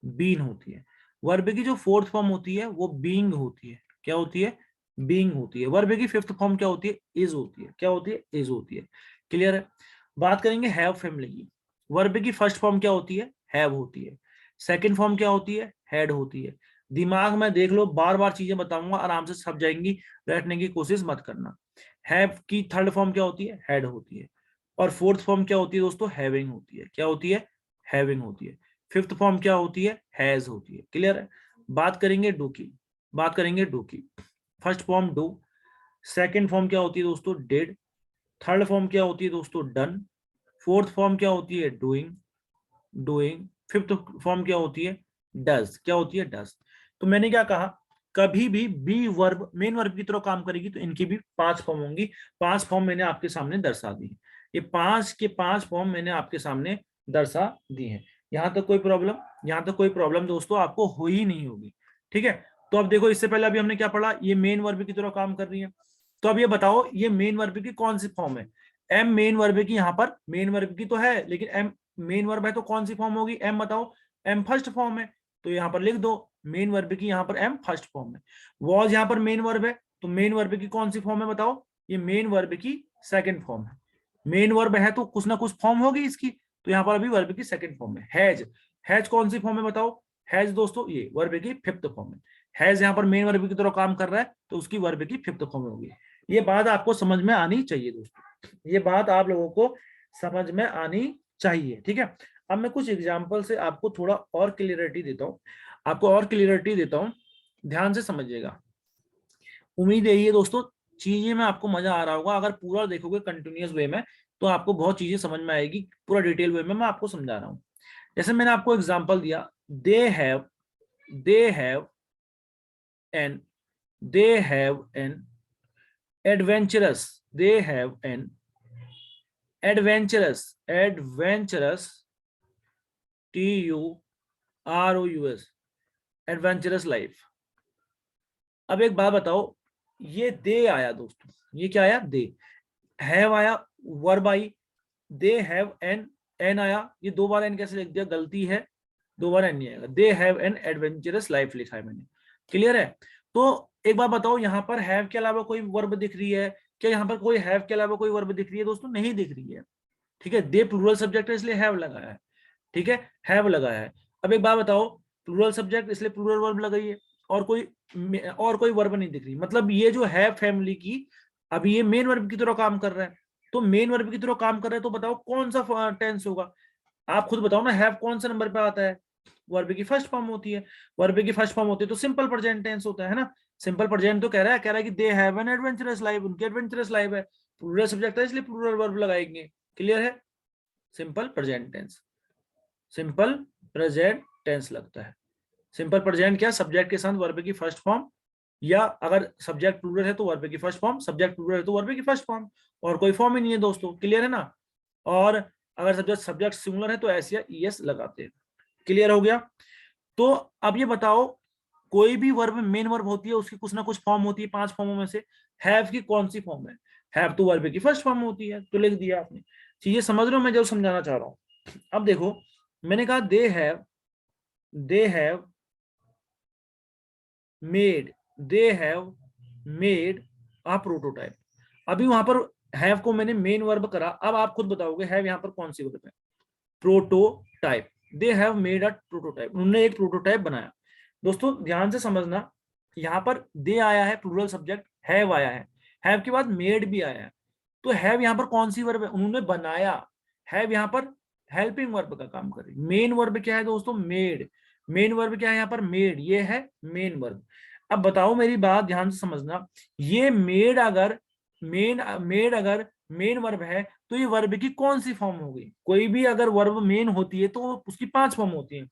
बीन होती है। वर्ब की जो फोर्थ फॉर्म होती है वो बीइंग होती है। क्या होती है? बीइंग होती है। वर्ब की फिफ्थ फॉर्म क्या होती है? इज होती है। क्या होती है? इज होती है। क्लियर है। बात करेंगे हैव फैमिली की। वर्ब की फर्स्ट फॉर्म क्या होती है? हैव होती है। सेकंड फॉर्म क्या होती है? हैड होती है। दिमाग में देख लो, बार बार चीजें बताऊंगा, आराम से सब जाएंगी, बैठने की कोशिश मत करना। हैव की थर्ड फॉर्म क्या होती है? हैड होती है। और फोर्थ फॉर्म क्या होती है दोस्तों? हैविंग होती है। क्या होती है? हैविंग होती है। फिफ्थ फॉर्म क्या होती है? हैज होती है। क्लियर है। बात करेंगे डू की, बात करेंगे डू की। First form do, second form क्या होती है दोस्तों? डिड, थर्ड फॉर्म क्या होती है दोस्तों? डन, फोर्थ फॉर्म क्या होती है? डूइंग, डूइंग, फिफ्थ फॉर्म क्या होती है? डज। क्या होती है? डज। तो मैंने क्या कहा, कभी भी बी वर्ब मेन वर्ब की तरह काम करेगी तो इनकी भी 5 फॉर्म होंगी। 5 फॉर्म मैंने आपके सामने दर्शा दी। ये 5 के 5 फॉर्म मैंने आपके सामने दर्शा दी है। यहां तक कोई प्रॉब्लम? यहां तक कोई प्रॉब्लम दोस्तों आपको हो ही नहीं होगी, ठीक है। तो अब देखो, इससे पहले अभी हमने क्या पढ़ा, ये मेन वर्ब की तरह काम कर रही है। तो अब ये बताओ, ये मेन वर्ब की कौन सी फॉर्म है? एम मेन वर्ब की, यहाँ पर मेन वर्ब की तो है, लेकिन एम मेन वर्ब है तो कौन सी फॉर्म होगी? एम बताओ। एम फर्स्ट फॉर्म है, तो यहाँ पर लिख दो मेन वर्ब की, यहाँ पर एम फर्स्ट फॉर्म है। वॉज यहाँ पर मेन वर्ब है, तो मेन वर्ब की कौन सी फॉर्म है बताओ? ये मेन वर्ब की सेकंड फॉर्म है। मेन वर्ब है तो कुछ ना कुछ फॉर्म होगी इसकी, तो यहाँ पर अभी वर्ब की सेकंड फॉर्म है। हैज, हैज कौन सी फॉर्म है बताओ? हैज दोस्तों ये वर्ब की फिफ्थ फॉर्म है। हैज यहाँ पर मेन वर्ब की तरह काम कर रहा है, तो उसकी वर्ब की फिफ्थ फॉर्म होगी। ये बात आपको समझ में आनी चाहिए दोस्तों, ये बात आप लोगों को समझ में आनी चाहिए, ठीक है। अब मैं कुछ एग्जाम्पल से आपको थोड़ा और क्लियरिटी देता हूँ, आपको और क्लियरिटी देता हूँ, ध्यान से समझिएगा। उम्मीद यही है दोस्तों, चीजें में आपको मजा आ रहा होगा। अगर पूरा देखोगे कंटिन्यूअस वे में, तो आपको बहुत चीजें समझ में आएगी। पूरा डिटेल वे में मैं आपको समझा रहा हूँ। जैसे मैंने आपको एग्जांपल दिया, दे have N they have an adventurous adventurous TUROUS adventurous life. अब एक बात बताओ, ये दे आया दोस्तों, ये क्या आया? दे। हैव आया, वर्ब आई, दे हैव एन, एन आया, ये दो बार एन कैसे लिख दिया? गलती है, दो बार एन नहीं आएगा। दे हैव एन एडवेंचरस लाइफ लिखा है मैंने, क्लियर है? तो एक बार बताओ, यहाँ पर हैव के अलावा कोई वर्ब दिख रही है क्या? यहाँ पर कोई हैव के अलावा कोई वर्ब दिख रही है दोस्तों? नहीं दिख रही है, ठीक है। दे प्लूरल सब्जेक्ट है इसलिए हैव लगाया है, ठीक है, हैव लगाया है। अब एक बात बताओ, प्लूरल सब्जेक्ट इसलिए प्लूरल वर्ब लगाई है, और कोई वर्ब नहीं दिख रही। मतलब ये जो है फैमिली की, अभी ये मेन वर्ब की तरह काम कर रहा है। तो मेन वर्ब की तरह काम कर रहा है, तो बताओ कौन सा टेंस होगा? आप खुद बताओ ना, हैव कौन से नंबर पे आता है? वर्ब की फर्स्ट फॉर्म होती है। वर्ब की फर्स्ट फॉर्म होती है तो सिंपल प्रेजेंट टेंस होता है ना। सिंपल प्रेजेंट तो कह रहा है कि they have an adventurous life, उनकी एडवेंचरस लाइफ है। प्लूरल सब्जेक्ट है इसलिए प्लूरल वर्ब लगाएंगे, क्लियर है? Simple present tense, simple present tense लगता है। सिंपल प्रेजेंट क्या? सब्जेक्ट के साथ वर्ब की फर्स्ट फॉर्म, या अगर सब्जेक्ट प्लूरल है तो वर्ब की फर्स्ट फॉर्म, सब्जेक्ट प्लूरल है तो वर्ब की फर्स्ट फॉर्म, और कोई फॉर्म ही नहीं है दोस्तों, क्लियर है ना? और अगर सब्जेक्ट सिंगुलर है तो एस या ईएस लगाते हैं, क्लियर हो गया? तो अब ये बताओ, कोई भी वर्ब मेन वर्ब होती है, उसकी कुछ ना कुछ फॉर्म होती है, 5 फॉर्मों में से हैव की कौन सी फॉर्म है? हैव तो वर्ब की फर्स्ट फॉर्म होती है, तो लिख दिया आपने। चीजें समझ रहे हो मैं जो समझाना चाह रहा हूं? अब देखो, मैंने कहा they have made a prototype. अभी वहां पर हैव को मैंने मेन वर्ब करा, अब आप खुद बताओगे हैव यहाँ पर कौन सी वर्ब है? Prototype. They have made a prototype, उन्होंने एक प्रोटोटाइप बनाया। दोस्तों ध्यान से समझना, यहाँ पर दे आया है प्लूरल सब्जेक्ट, हैव आया है, हैव के बाद मेड भी आया है। तो हैव यहाँ पर कौन सी वर्ब है? उन्होंने बनाया। हैव यहाँ पर हेल्पिंग वर्ब का काम कर रही है। मेन वर्ब क्या है दोस्तों? मेड। मेन वर्ब क्या है यहाँ पर? मेड, ये है मेन वर्ब। अब बताओ, मेरी बात ध्यान से समझना, ये मेड अगर मेन वर्ब है, तो ये वर्ब की कौन सी फॉर्म होगी? कोई भी अगर वर्ब मेन होती है तो उसकी 5 फॉर्म होती है।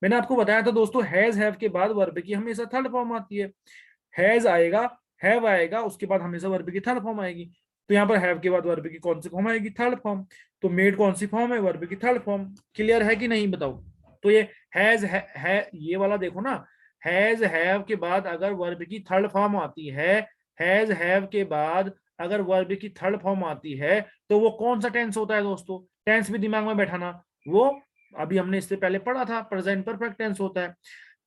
मैंने आपको बताया था दोस्तों, हैज हैव के बाद वर्ब की हमेशा थर्ड फॉर्म आती है। हैज आएगा, हैव आएगा, उसके बाद हमेशा वर्ब की थर्ड फॉर्म आएगी। तो यहाँ पर हैव के बाद वर्ब की कौन सी फॉर्म आएगी? Third form. तो मेड कौन सी फॉर्म है? वर्ब की थर्ड फॉर्म। क्लियर है कि नहीं बताओ? तो ये हैज है, ये वाला देखो ना, हैज हैव के बाद अगर वर्ब की थर्ड फॉर्म आती है, हैज हैव के बाद अगर वर्ब की थर्ड फॉर्म आती है, तो वो कौन सा टेंस होता है दोस्तों? टेंस भी दिमाग में बैठाना, वो अभी हमने इससे पहले पढ़ा था, प्रेजेंट परफेक्ट टेंस होता है।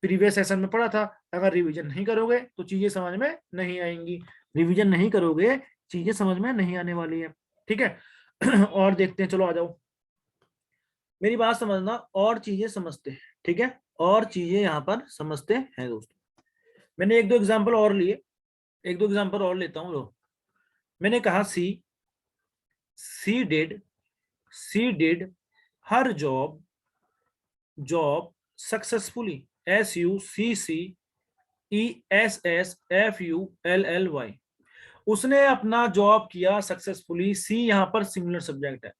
प्रीवियस सेशन में पढ़ा था। अगर रिवीजन नहीं करोगे तो चीजें समझ में नहीं आएंगी, रिवीजन नहीं करोगे चीजें समझ में नहीं आने वाली है, ठीक है। और देखते हैं, चलो आ जाओ, मेरी बात समझना, और चीजें समझते हैं, ठीक है, और चीजें यहाँ पर समझते हैं दोस्तों। मैंने एक दो एग्जाम्पल और लिए, एक दो एग्जाम्पल और लेता हूँ। मैंने कहा she did her job successfully, SUCCESSFULLY, उसने अपना जॉब किया सक्सेसफुली। सी यहाँ पर सिंगुलर सब्जेक्ट है,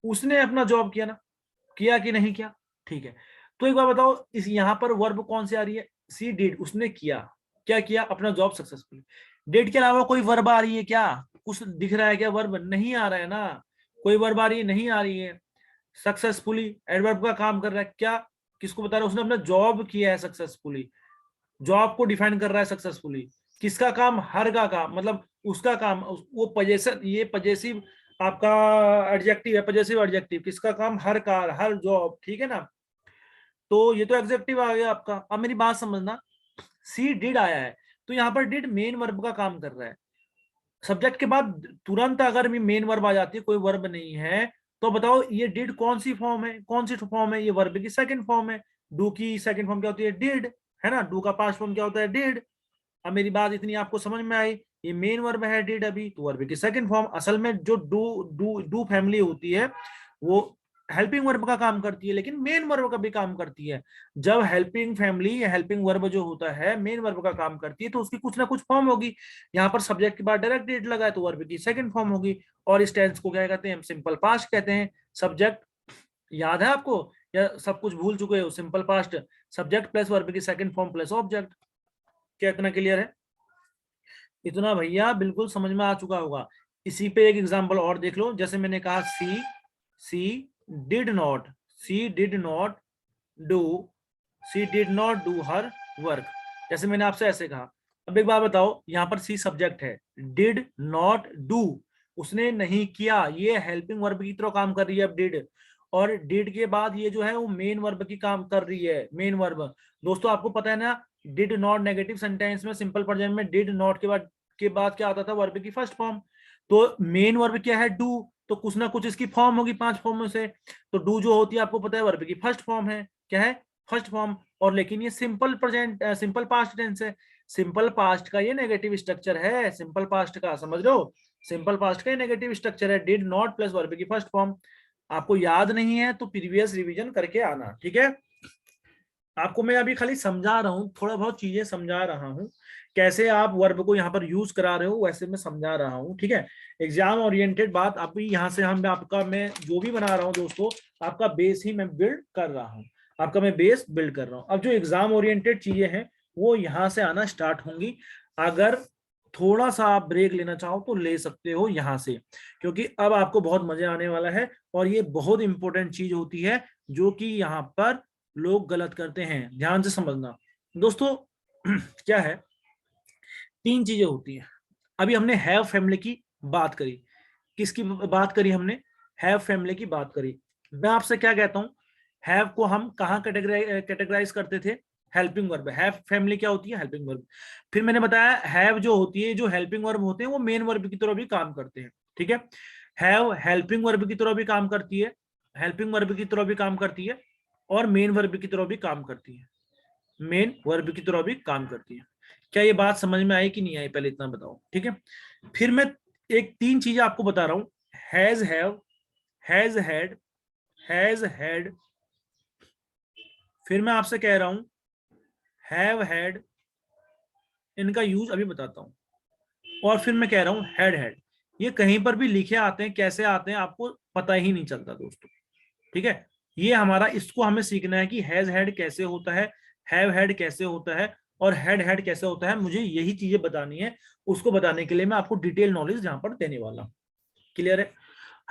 उसने अपना जॉब किया ना, किया कि नहीं किया? ठीक है। तो एक बार बताओ, इस यहाँ पर वर्ब कौन सी आ रही है? सी डिड, उसने किया, क्या किया? अपना जॉब सक्सेसफुली। डिड के अलावा कोई वर्ब आ रही है क्या? कुछ दिख रहा है क्या? वर्ब नहीं आ रहा है ना, कोई वर्ब आ रही है? नहीं आ रही है। सक्सेसफुली एडवर्ब का काम कर रहा है क्या? किसको बता रहा है? उसने अपना जॉब किया है सक्सेसफुली। जॉब को डिफाइन कर रहा है सक्सेसफुली। किसका काम? हर का काम, मतलब उसका काम, वो पजेशन, ये पजेसिव आपका एडजेक्टिव है, पजेसिव एडजेक्टिव। किसका काम? हर का, हर जॉब, ठीक है ना। तो ये तो एडजेक्टिव आ गया आपका। अब मेरी बात समझना, सी डिड आया है, तो यहाँ पर डिड मेन वर्ब का काम कर रहा है। सब्जेक्ट के बाद तुरंत अगर भी मेन वर्ब आ जाती है, कोई वर्ब नहीं है, तो बताओ ये डिड कौन सी फॉर्म है? कौन सी फॉर्म है? ये वर्ब की सेकंड फॉर्म है। डू की सेकंड फॉर्म क्या होती है? डिड, है ना। डू का पास्ट फॉर्म क्या होता है? डिड। अब मेरी बात इतनी आपको समझ में आई, ये मेन वर्ब है डिड, अभी तो वर्ब की सेकंड फॉर्म। असल में जो डू डू डू फैमिली होती है वो हेल्पिंग वर्ब का काम करती है, लेकिन मेन वर्ब का भी काम करती है। जब हेल्पिंग फैमिली या हेल्पिंग वर्ब जो होता है मेन वर्ब का काम करती है, तो उसकी कुछ ना कुछ फॉर्म होगी। यहाँ पर सब्जेक्ट के बाद डायरेक्ट डिड लगा है, तो वर्ब की सेकंड फॉर्म होगी। और इस टेंस को क्या कहते हैं? सिंपल पास्ट कहते हैं। सब्जेक्ट याद है आपको, या सब कुछ भूल चुके हो? Simple past, subject plus verb की सेकंड फॉर्म प्लस ऑब्जेक्ट। क्या इतना क्लियर है? इतना भैया बिल्कुल समझ में आ चुका होगा। इसी पे एक एग्जांपल और देख लो। जैसे मैंने कहा she did not, she did not do, she did not do her work. जैसे मैंने आपसे ऐसे कहा। अब एक बात बताओ, यहाँ पर सी सब्जेक्ट है, डिड नॉट डू, उसने नहीं किया, ये हेल्पिंग वर्ब की तरह काम कर रही है अब डिड। और डिड के बाद ये जो है वो मेन वर्ब की काम कर रही है, मेन वर्ब। दोस्तों आपको पता है ना, डिड नॉट नेगेटिव सेंटेंस में, सिंपल प्रेजेंट में डिड नॉट के बाद क्या आता था? वर्ब की फर्स्ट फॉर्म। तो मेन वर्ब क्या है? डू। तो कुछ ना कुछ इसकी फॉर्म होगी, 5 फॉर्म में से। तो डू जो होती है आपको पता है वर्ब की फर्स्ट फॉर्म है। क्या है? First form. और लेकिन ये simple present, simple past tense है। सिंपल पास्ट का ये नेगेटिव स्ट्रक्चर है, सिंपल पास्ट का, समझ रहे हो? सिंपल पास्ट का ये नेगेटिव स्ट्रक्चर है, डिड नॉट प्लस वर्ब की फर्स्ट फॉर्म। आपको याद नहीं है तो प्रीवियस रिवीजन करके आना, ठीक है। आपको मैं अभी खाली समझा रहा हूँ, थोड़ा बहुत चीजें समझा रहा हूँ, कैसे आप वर्ब को यहाँ पर यूज करा रहे हो वैसे मैं समझा रहा हूँ, ठीक है। एग्जाम ओरिएंटेड बात अभी यहाँ से हम आपका, मैं जो भी बना रहा हूँ दोस्तों, आपका बेस ही मैं बिल्ड कर रहा हूँ, आपका मैं बेस बिल्ड कर रहा हूँ। अब जो एग्जाम ओरिएंटेड चीजें हैं वो यहाँ से आना स्टार्ट होंगी। अगर थोड़ा सा आप ब्रेक लेना चाहो तो ले सकते हो यहाँ से, क्योंकि अब आपको बहुत मजा आने वाला है। और ये बहुत इंपॉर्टेंट चीज होती है जो कि यहाँ पर लोग गलत करते हैं, ध्यान से समझना दोस्तों। क्या है, 3 चीजें होती हैं। अभी हमने हैव फैमिली की बात करी। किसकी बात करी हमने? हैव फैमिली की बात करी। मैं आपसे क्या कहता हूं, हैव को हम कहाँ कैटेगराइज करते थे? Helping verb. हैव फैमिली क्या होती है? Helping verb. फिर मैंने बताया हैव जो होती है, जो हेल्पिंग वर्ब होते हैं वो मेन वर्ब की तरह भी काम करते हैं, ठीक है। हैव हेल्पिंग वर्ब की तरह भी काम करती है, हेल्पिंग वर्ब की तरह भी काम करती है, और मेन वर्ब की तरह भी काम करती है, मेन वर्ब की तरह भी काम करती है। क्या ये बात समझ में आई कि नहीं आई? पहले इतना बताओ, ठीक है। फिर मैं एक 3 चीजें आपको बता रहा हूं। Has have, has had, has had. फिर मैं आपसे कह रहा हूं हैव हैड, इनका यूज अभी बताता हूं। और फिर मैं कह रहा हूं हैड हैड। ये कहीं पर भी लिखे आते हैं, कैसे आते हैं आपको पता ही नहीं चलता दोस्तों, ठीक है। ये हमारा, इसको हमें सीखना है कि हैज हैड कैसे होता है, हैव हैड कैसे होता है, और हैड हैड कैसे होता है। मुझे यही चीजें बतानी है। उसको बताने के लिए मैं आपको डिटेल नॉलेज यहाँ पर देने वाला हूँ। क्लियर है?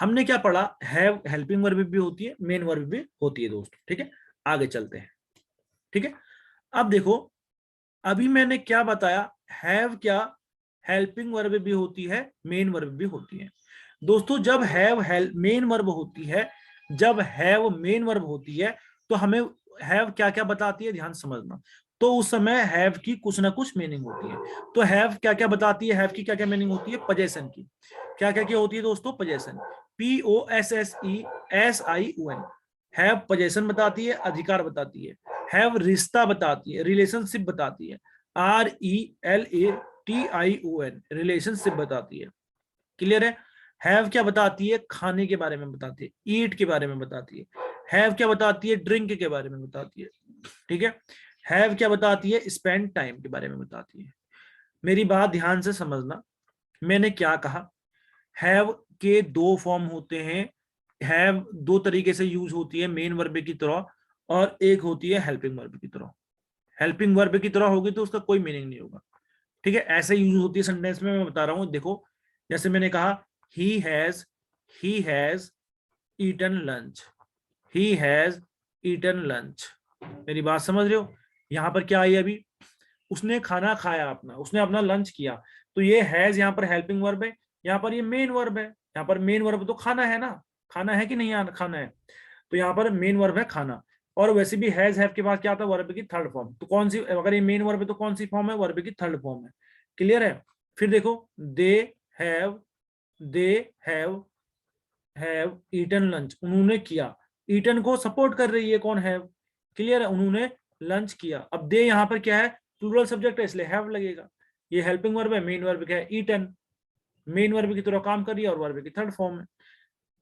हमने क्या पढ़ा? हैव हेल्पिंग वर्ब भी होती है, मेन वर्ब भी होती है दोस्तों, ठीक है। आगे चलते हैं, ठीक है। अब देखो, अभी मैंने क्या बताया, हैव क्या हेल्पिंग वर्ब भी होती है, मेन वर्ब भी होती है दोस्तों। जब हैव मेन वर्ब होती है, जब हैव मेन वर्ब होती है, तो हमें हैव क्या क्या बताती है, ध्यान समझना। तो उस समय हैव की कुछ ना कुछ मीनिंग होती है। तो हैव क्या क्या बताती है? हैव की क्या क्या मीनिंग होती है? पोजेशन की। क्या क्या क्या होती है दोस्तों? Possession, POSSESION। हैव पोजेशन बताती है, अधिकार बताती है। हैव रिश्ता बताती है, रिलेशनशिप बताती है। RELATION, रिलेशनशिप बताती है। क्लियर है? हैव क्या बताती है? खाने के बारे में बताती है, ईट के बारे में बताती है। हैव क्या बताती है? ड्रिंक के बारे में बताती है, ठीक है। हैव क्या बताती है? स्पेंड टाइम के बारे में बताती है। मेरी बात ध्यान से समझना, मैंने क्या कहा? हैव के 2 फॉर्म होते हैं। हैव 2 तरीके से यूज होती है, मेन वर्ब की तरह, और एक होती है हेल्पिंग वर्ब की तरह। हेल्पिंग वर्ब की तरह होगी तो उसका कोई मीनिंग नहीं होगा, ठीक है। ऐसे यूज होती है सेंटेंस में, मैं बता रहा हूं। देखो, जैसे मैंने कहा he has eaten lunch, he has eaten lunch. मेरी बात समझ रहे हो? यहां पर क्या आई अभी? उसने खाना खाया अपना, उसने अपना लंच किया, तो ये हैज यहाँ पर हेल्पिंग वर्ब है, यहाँ पर ये मेन वर्ब है। यहाँ पर मेन वर्ब तो खाना है ना, खाना है कि नहीं खाना है, तो यहाँ पर मेन वर्ब है खाना। और वैसे भी हैज हैव के बाद क्या आता है, वर्ब की थर्ड फॉर्म। तो कौन सी, अगर ये मेन वर्ब है तो कौन सी फॉर्म है, वर्ब की थर्ड फॉर्म है। क्लियर है। फिर देखो they have, they have have eaten lunch, उन्होंने किया, ईटन को सपोर्ट कर रही है कौन, हैव। क्लियर है, उन्होंने लंच किया। अब दे यहाँ पर क्या है, प्लूरल सब्जेक्ट है इसलिए हैव लगेगा। ये हेल्पिंग वर्ब है, मेन वर्ब क्या है, ईटन, मेन वर्ब की तरह काम कर रही है और वर्ब की थर्ड फॉर्म है।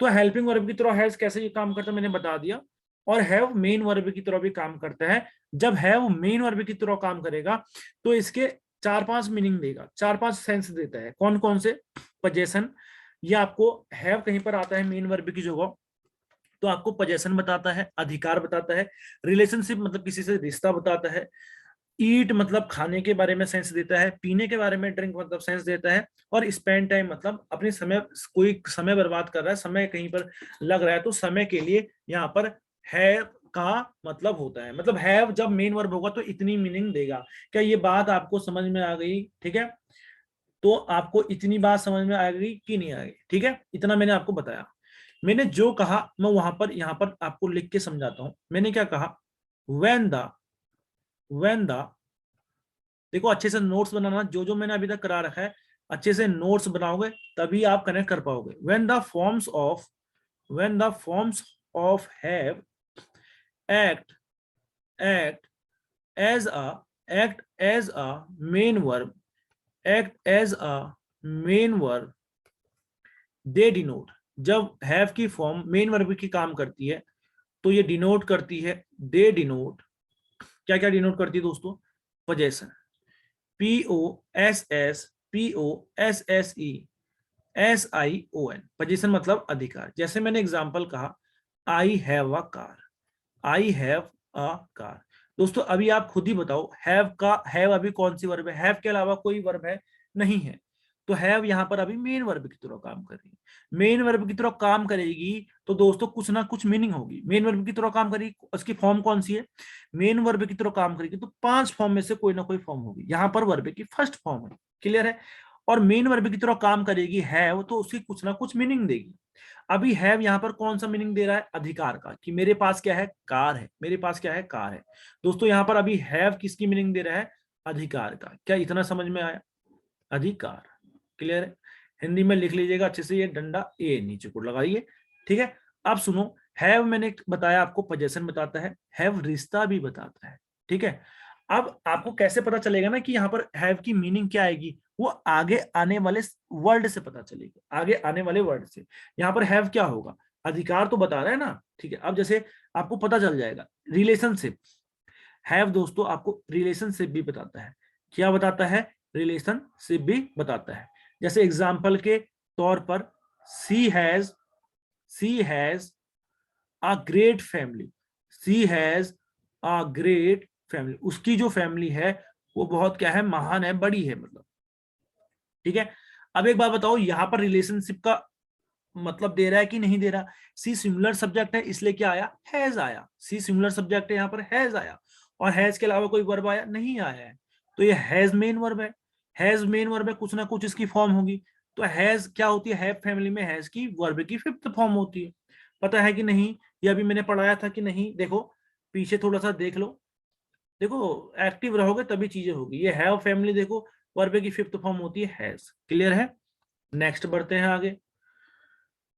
तो हेल्पिंग वर्ब की तरह हैज कैसे ये काम करता है मैंने बता दिया। और हैव मेन वर्ब की तरह भी काम करता है। जब हैव मेन वर्ब की तरह काम करेगा तो इसके चार पांच मीनिंग देगा, चार पांच सेंस देता है। कौन कौन से, पोजेशन, ये आपको हैव कहीं पर आता है मेन वर्ब की जगह तो आपको पोजेशन बताता है, अधिकार बताता है। रिलेशनशिप मतलब किसी से रिश्ता बताता है। ईट मतलब खाने के बारे में सेंस देता है। पीने के बारे में ड्रिंक मतलब सेंस देता है। और स्पेंड टाइम मतलब अपने समय, कोई समय बर्बाद कर रहा है, समय कहीं पर लग रहा है तो समय के लिए यहाँ पर है का मतलब होता है। मतलब हैव जब मेन वर्ब होगा तो इतनी मीनिंग देगा। क्या ये बात आपको समझ में आ गई, ठीक है। तो आपको इतनी बात समझ में आ गई कि नहीं आ गई, ठीक है, इतना मैंने आपको बताया। मैंने जो कहा मैं वहां पर यहाँ पर आपको लिख के समझाता हूं। मैंने क्या कहा, when the, when the, देखो अच्छे से नोट्स बनाना, जो जो मैंने अभी तक करा रखा है अच्छे से नोट्स बनाओगे तभी आप कनेक्ट कर पाओगे। when the forms of, when the forms of have, act, act as a, act as a main verb, act as a main verb, they denote, जब have की फॉर्म मेन वर्ब की काम करती है तो ये डिनोट करती है, दे डिनोट, क्या क्या डिनोट करती है दोस्तों, possession, POSS, POSSE, SION, position मतलब अधिकार। जैसे मैंने एग्जांपल कहा, I have a car, I have a car. दोस्तों अभी आप खुद ही बताओ, हैव का, हैव अभी कौन सी वर्ब है, हैव के अलावा कोई वर्ब है नहीं है। तो हैव यहाँ पर अभी मेन वर्ब की तरह काम कर रही है। मेन वर्ब की तरह काम करेगी तो दोस्तों कुछ ना कुछ मीनिंग होगी। मेन वर्ब की तरह काम करेगी, उसकी फॉर्म कौन सी है, मेन वर्ब की तरह काम करेगी तो पांच फॉर्म में से कोई ना कोई फॉर्म होगी। यहाँ पर वर्ब की फर्स्ट फॉर्म है। क्लियर है। और मेन वर्ब की तरह काम करेगी हैव तो उसकी कुछ ना कुछ मीनिंग देगी। अभी हैव यहाँ पर कौन सा मीनिंग दे रहा है, अधिकार का, कि मेरे पास क्या है, कार है, मेरे पास क्या है, कार है। दोस्तों यहाँ पर अभी हैव किसकी मीनिंग दे रहा है, अधिकार का। क्या इतना समझ में आया, अधिकार। क्लियर है। हिंदी में लिख लीजिएगा अच्छे से, ये डंडा ए नीचे को लगाइए, ठीक है। अब सुनो, हैव मैंने बताया आपको पोजेशन बताता है, हैव रिश्ता भी बताता है, ठीक है। अब आपको कैसे पता चलेगा ना कि यहाँ पर हैव की मीनिंग क्या आएगी, वो आगे आने वाले वर्ड से पता चलेगा, आगे आने वाले वर्ड से। यहाँ पर हैव क्या होगा, अधिकार तो बता रहा है ना, ठीक है। अब जैसे आपको पता चल जाएगा, रिलेशनशिप, हैव दोस्तों आपको रिलेशनशिप भी बताता है। क्या बताता है, रिलेशनशिप भी बताता है। जैसे एग्जाम्पल के तौर पर, she has, she has a great family, she has a great family, उसकी जो फैमिली है वो बहुत क्या है, महान है, बड़ी है मतलब, ठीक है। अब एक बात बताओ, यहाँ पर रिलेशनशिप का मतलब दे रहा है कि नहीं दे रहा, सी सिमिलर सब्जेक्ट है इसलिए क्या आया, हैज आया। सी सिमिलर सब्जेक्ट है, यहाँ पर हैज आया। और हैज के अलावा कोई वर्ब आया, नहीं आया है, तो ये हैज मेन वर्ब है। हैज मेन वर्ब है, कुछ ना कुछ इसकी फॉर्म होगी। तो हैज क्या होती है, हैव फैमिली में हैज की वर्ब की फिफ्थ फॉर्म होती है। पता है कि नहीं, ये अभी मैंने पढ़ाया था कि नहीं, देखो पीछे थोड़ा सा देख लो, देखो एक्टिव रहोगे तभी चीजें होगी। ये हैव फैमिली देखो वर्ब की फिफ्थ फॉर्म होती है हैज। क्लियर है। नेक्स्ट बढ़ते हैं आगे।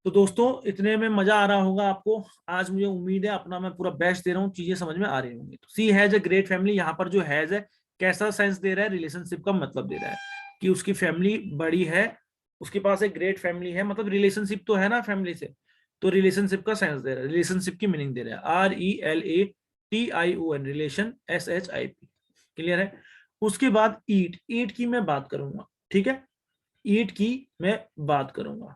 तो दोस्तों इतने में मजा आ रहा होगा आपको। आज मुझे उम्मीद है अपना मैं पूरा बेस्ट दे रहा हूँ, चीजें समझ में आ रही होंगी। तो सी हैज ए ग्रेट फैमिली, यहाँ पर जो हैज है कैसा सेंस दे रहा है, रिलेशनशिप का मतलब दे रहा है कि उसकी फैमिली बड़ी है, उसके पास एक ग्रेट फैमिली है, मतलब रिलेशनशिप तो है ना फैमिली से, तो रिलेशनशिप का सेंस दे रहा है, रिलेशनशिप की मीनिंग दे रहा है। RELATION, relation, SHIP। क्लियर है। उसके बाद ईट, ईट की मैं बात करूंगा, ठीक है, ईट की मैं बात करूंगा।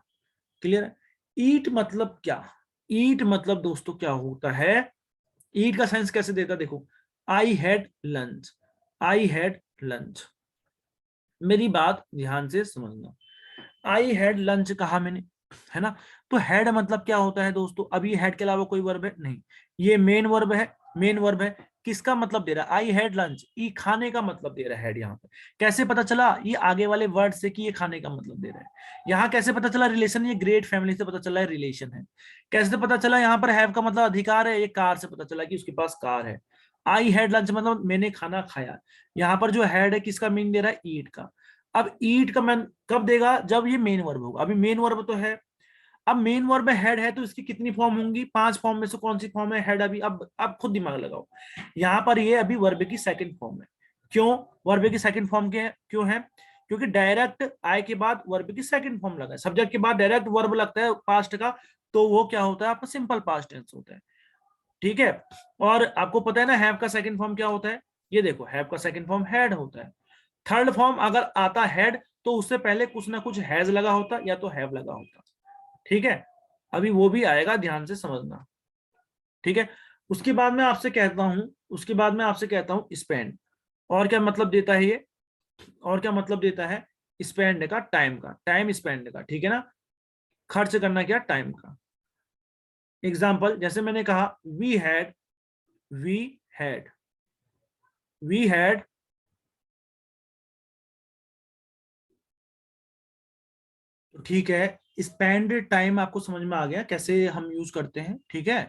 क्लियर है। ईट मतलब क्या, ईट मतलब दोस्तों क्या होता है, ईट का सेंस कैसे देता, देखो, I had lunch, I had lunch, मेरी बात ध्यान से समझना। आई हैड लंच कहा मैंने, है ना। तो हैड मतलब क्या होता है दोस्तों, अभी हैड के अलावा कोई वर्ब है नहीं, ये मेन वर्ब है, मेन वर्ब है। किसका मतलब दे रहा है, आई हैड लंच, ई खाने का मतलब दे रहा है हैड। यहाँ पे कैसे पता चला, ये आगे वाले वर्ड से कि ये खाने का मतलब दे रहा है। यहाँ कैसे पता चला रिलेशन, ये ग्रेट फैमिली से पता चला है रिलेशन है। कैसे पता चला यहाँ पर हैव का मतलब अधिकार है, ये कार से पता चला कि उसके पास कार है। आई हैड लंच मतलब मैंने खाना खाया। यहाँ पर जो हैड है किसका मीनिंग दे रहा है, ईट का। अब ईट का मैं कब देगा, जब ये मेन वर्ब होगा। अभी मेन वर्ब तो है, अब मेन वर्ब में हेड है तो इसकी कितनी फॉर्म होंगी, 5 फॉर्म में से कौन सी फॉर्म है हेड। अभी अब खुद दिमाग लगाओ, यहाँ पर ये अभी वर्ब की सेकंड फॉर्म है। क्यों वर्ब की सेकंड फॉर्म के क्यों है, क्योंकि डायरेक्ट आई के बाद वर्ब की सेकंड फॉर्म लगा है, सब्जेक्ट के बाद डायरेक्ट वर्ब लगता है पास्ट का, तो वो क्या होता है आपका सिंपल पास्ट टेंस होता है। ठीक है, और आपको पता है ना हैव का सेकंड फॉर्म क्या होता है, ये देखो हैव का सेकंड फॉर्म हैड होता है। थर्ड फॉर्म अगर आता हैड तो उससे पहले कुछ ना कुछ हैज लगा होता या तो हैव लगा होता। ठीक है, अभी वो भी आएगा, ध्यान से समझना। ठीक है, उसके बाद मैं आपसे कहता हूं, उसके बाद मैं आपसे कहता हूं स्पेंड। और क्या मतलब देता है ये, और क्या मतलब देता है, स्पेंड का टाइम का, टाइम स्पेंड का। ठीक है ना, खर्च करना क्या, टाइम का। एग्जाम्पल जैसे मैंने कहा we had, we had, we had, ठीक है। स्पेंड टाइम आपको समझ में आ गया कैसे हम यूज करते हैं। ठीक है,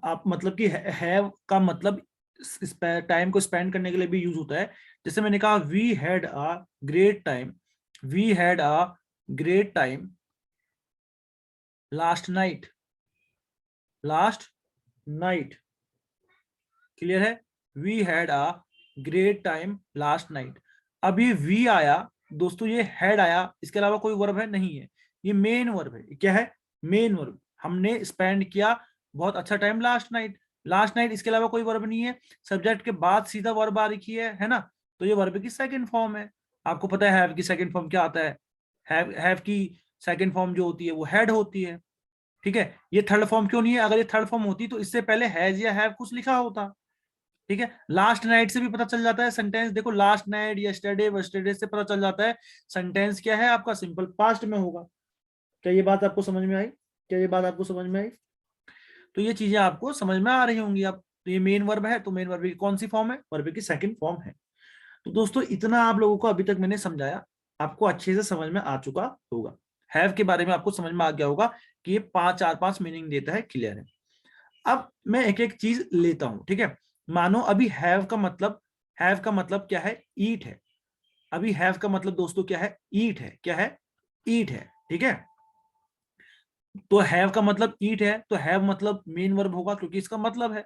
आप मतलब कि हैव का मतलब टाइम को स्पेंड करने के लिए भी यूज होता है। जैसे मैंने कहा we had a great time, we had a great time last night, last night. Clear है, we had a great time last night. अभी वी आया दोस्तों, ये हैड आया, इसके अलावा कोई वर्ब है नहीं है, ये मेन वर्ब है। क्या है, मेन वर्ब। हमने स्पेंड किया बहुत अच्छा time last night, last night, इसके अलावा कोई वर्ब नहीं है। सब्जेक्ट के बाद सीधा वर्ब आ रखी है ना, तो ये वर्ब की सेकंड फॉर्म है। आपको पता है हैव की सेकंड फॉर्म क्या आता है, हैव की सेकंड फॉर्म जो होती है वो हैड होती है। ठीक है, ये थर्ड फॉर्म क्यों नहीं है, अगर ये थर्ड फॉर्म होती तो इससे पहले हैज या हैव कुछ लिखा होता। ठीक है, लास्ट नाइट से भी पता चल जाता है सेंटेंस, देखो लास्ट नाइट, यस्टरडे, वेस्टरडे से पता चल जाता है सेंटेंस क्या है आपका, सिंपल पास्ट में होगा। क्या ये बात आपको समझ में आई, क्या ये बात आपको समझ में आई, तो ये चीजें आपको समझ में आ रही होंगी अब। तो ये मेन वर्ब है, तो मेन वर्ब की कौन सी फॉर्म है, वर्ब की सेकंड फॉर्म है। तो दोस्तों इतना आप लोगों को अभी तक मैंने समझाया, आपको अच्छे से समझ में आ चुका होगा। हैव के बारे में आपको समझ में आ गया होगा कि ये 5 मीनिंग देता है, क्लियर है। अब मैं एक एक चीज लेता हूं। ठीक है, मानो अभी हैव का मतलब, हैव का मतलब क्या है, ईट है। अभी हैव का मतलब दोस्तों क्या है, ईट है। क्या है, ईट है। ठीक है, तो हैव का मतलब ईट है, तो हैव मतलब मेन वर्ब होगा क्योंकि इसका मतलब है।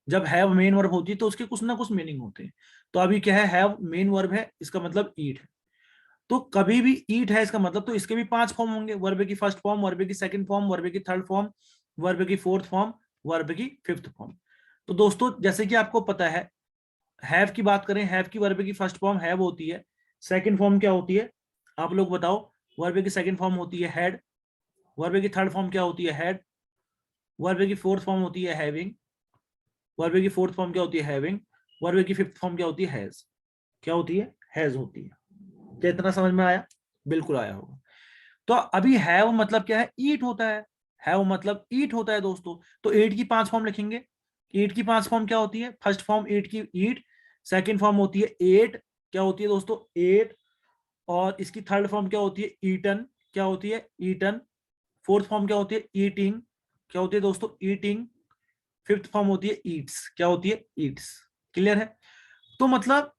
जब हैव मेन वर्ब होती है तो उसके कुछ ना कुछ मीनिंग होते हैं। तो अभी क्या है, हैव मेन वर्ब है, इसका मतलब ईट है। तो कभी भी ईट है इसका मतलब, तो इसके भी 5 फॉर्म होंगे, वर्ब की फर्स्ट फॉर्म, वर्ब की सेकंड फॉर्म, वर्ब की थर्ड फॉर्म, वर्ब की फोर्थ फॉर्म, वर्ब की फिफ्थ फॉर्म। तो दोस्तों जैसे कि आपको पता है, हैव की बात करें, हैव की वर्ब की फर्स्ट फॉर्म हैव होती है, सेकंड फॉर्म क्या होती है आप लोग बताओ, वर्ब की सेकंड फॉर्म होती है हैड, वर्ब की थर्ड फॉर्म क्या होती है हैड, वर्ब की फोर्थ फॉर्म होती है हैविंग, वर्ब की फोर्थ फॉर्म क्या होती है हैविंग, वर्ब की फिफ्थ फॉर्म क्या होती है हैज, क्या होती है, हैज होती है। क्या इतना समझ में आया, बिल्कुल आया होगा। तो अभी हैव मतलब क्या है, ईट होता है, हैव मतलब ईट होता है दोस्तों। तो ईट की 5 फॉर्म लिखेंगे, ईट की 5 फॉर्म क्या होती है, फर्स्ट फॉर्म ईट की ईट, सेकंड फॉर्म होती है एट, क्या होती है दोस्तों, एट। और इसकी थर्ड फॉर्म क्या होती है, ईटन, क्या होती है, ईटन। फोर्थ फॉर्म क्या होती है, ईटिंग, क्या होती है दोस्तों, ईटिंग। फिफ्थ फॉर्म होती है ईट्स, क्या होती है, ईट्स। क्लियर है, तो मतलब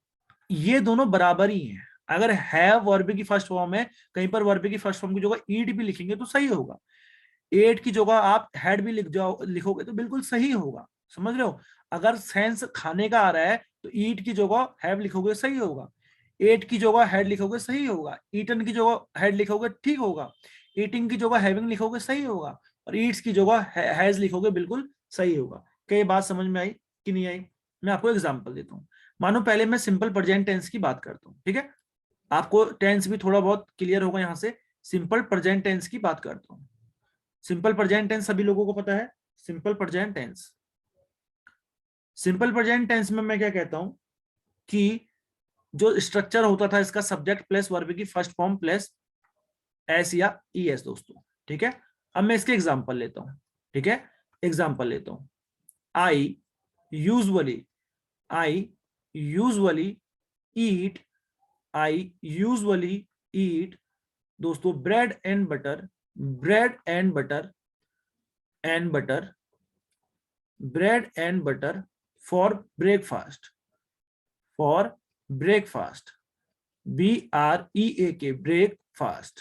ये दोनों बराबर ही हैं। अगर हैव वर्ब की फर्स्ट फॉर्म है, कहीं पर वर्ब की फर्स्ट फॉर्म की जगह ईट भी लिखेंगे तो सही होगा, एट की जगह आप हैड भी लिखोगे तो बिल्कुल सही होगा। समझ रहे हो, अगर सेंस खाने का आ रहा है तो ईट की जगह हैव लिखोगे सही होगा, एट की जगह हैड लिखोगे सही होगा, ईटन की जगह हैड लिखोगे ठीक होगा, ईटिंग की जगह हैविंग लिखोगे सही होगा, और ईट्स की जगह हैज लिखोगे बिल्कुल सही होगा। क्या ये बात समझ में आई कि नहीं आई, मैं आपको एग्जाम्पल देता हूँ। मानो पहले मैं सिंपल प्रेजेंट टेंस की बात करता हूँ। ठीक है, आपको टेंस भी थोड़ा बहुत क्लियर होगा यहाँ से। सिंपल प्रेजेंट टेंस की बात करता हूँ। सिंपल प्रेजेंट टेंस सभी लोगों को पता है, simple present tense. Simple present tense में मैं क्या कहता हूं कि जो स्ट्रक्चर होता था इसका, सब्जेक्ट प्लस वर्ब की फर्स्ट फॉर्म प्लस एस या ई एस दोस्तों। ठीक है, अब मैं इसके एग्जांपल लेता हूं। ठीक है, एग्जांपल लेता हूं, I usually, I usually eat, I usually eat दोस्तों bread and butter, bread and butter, and butter, bread and butter for breakfast, for breakfast, BREAK breakfast.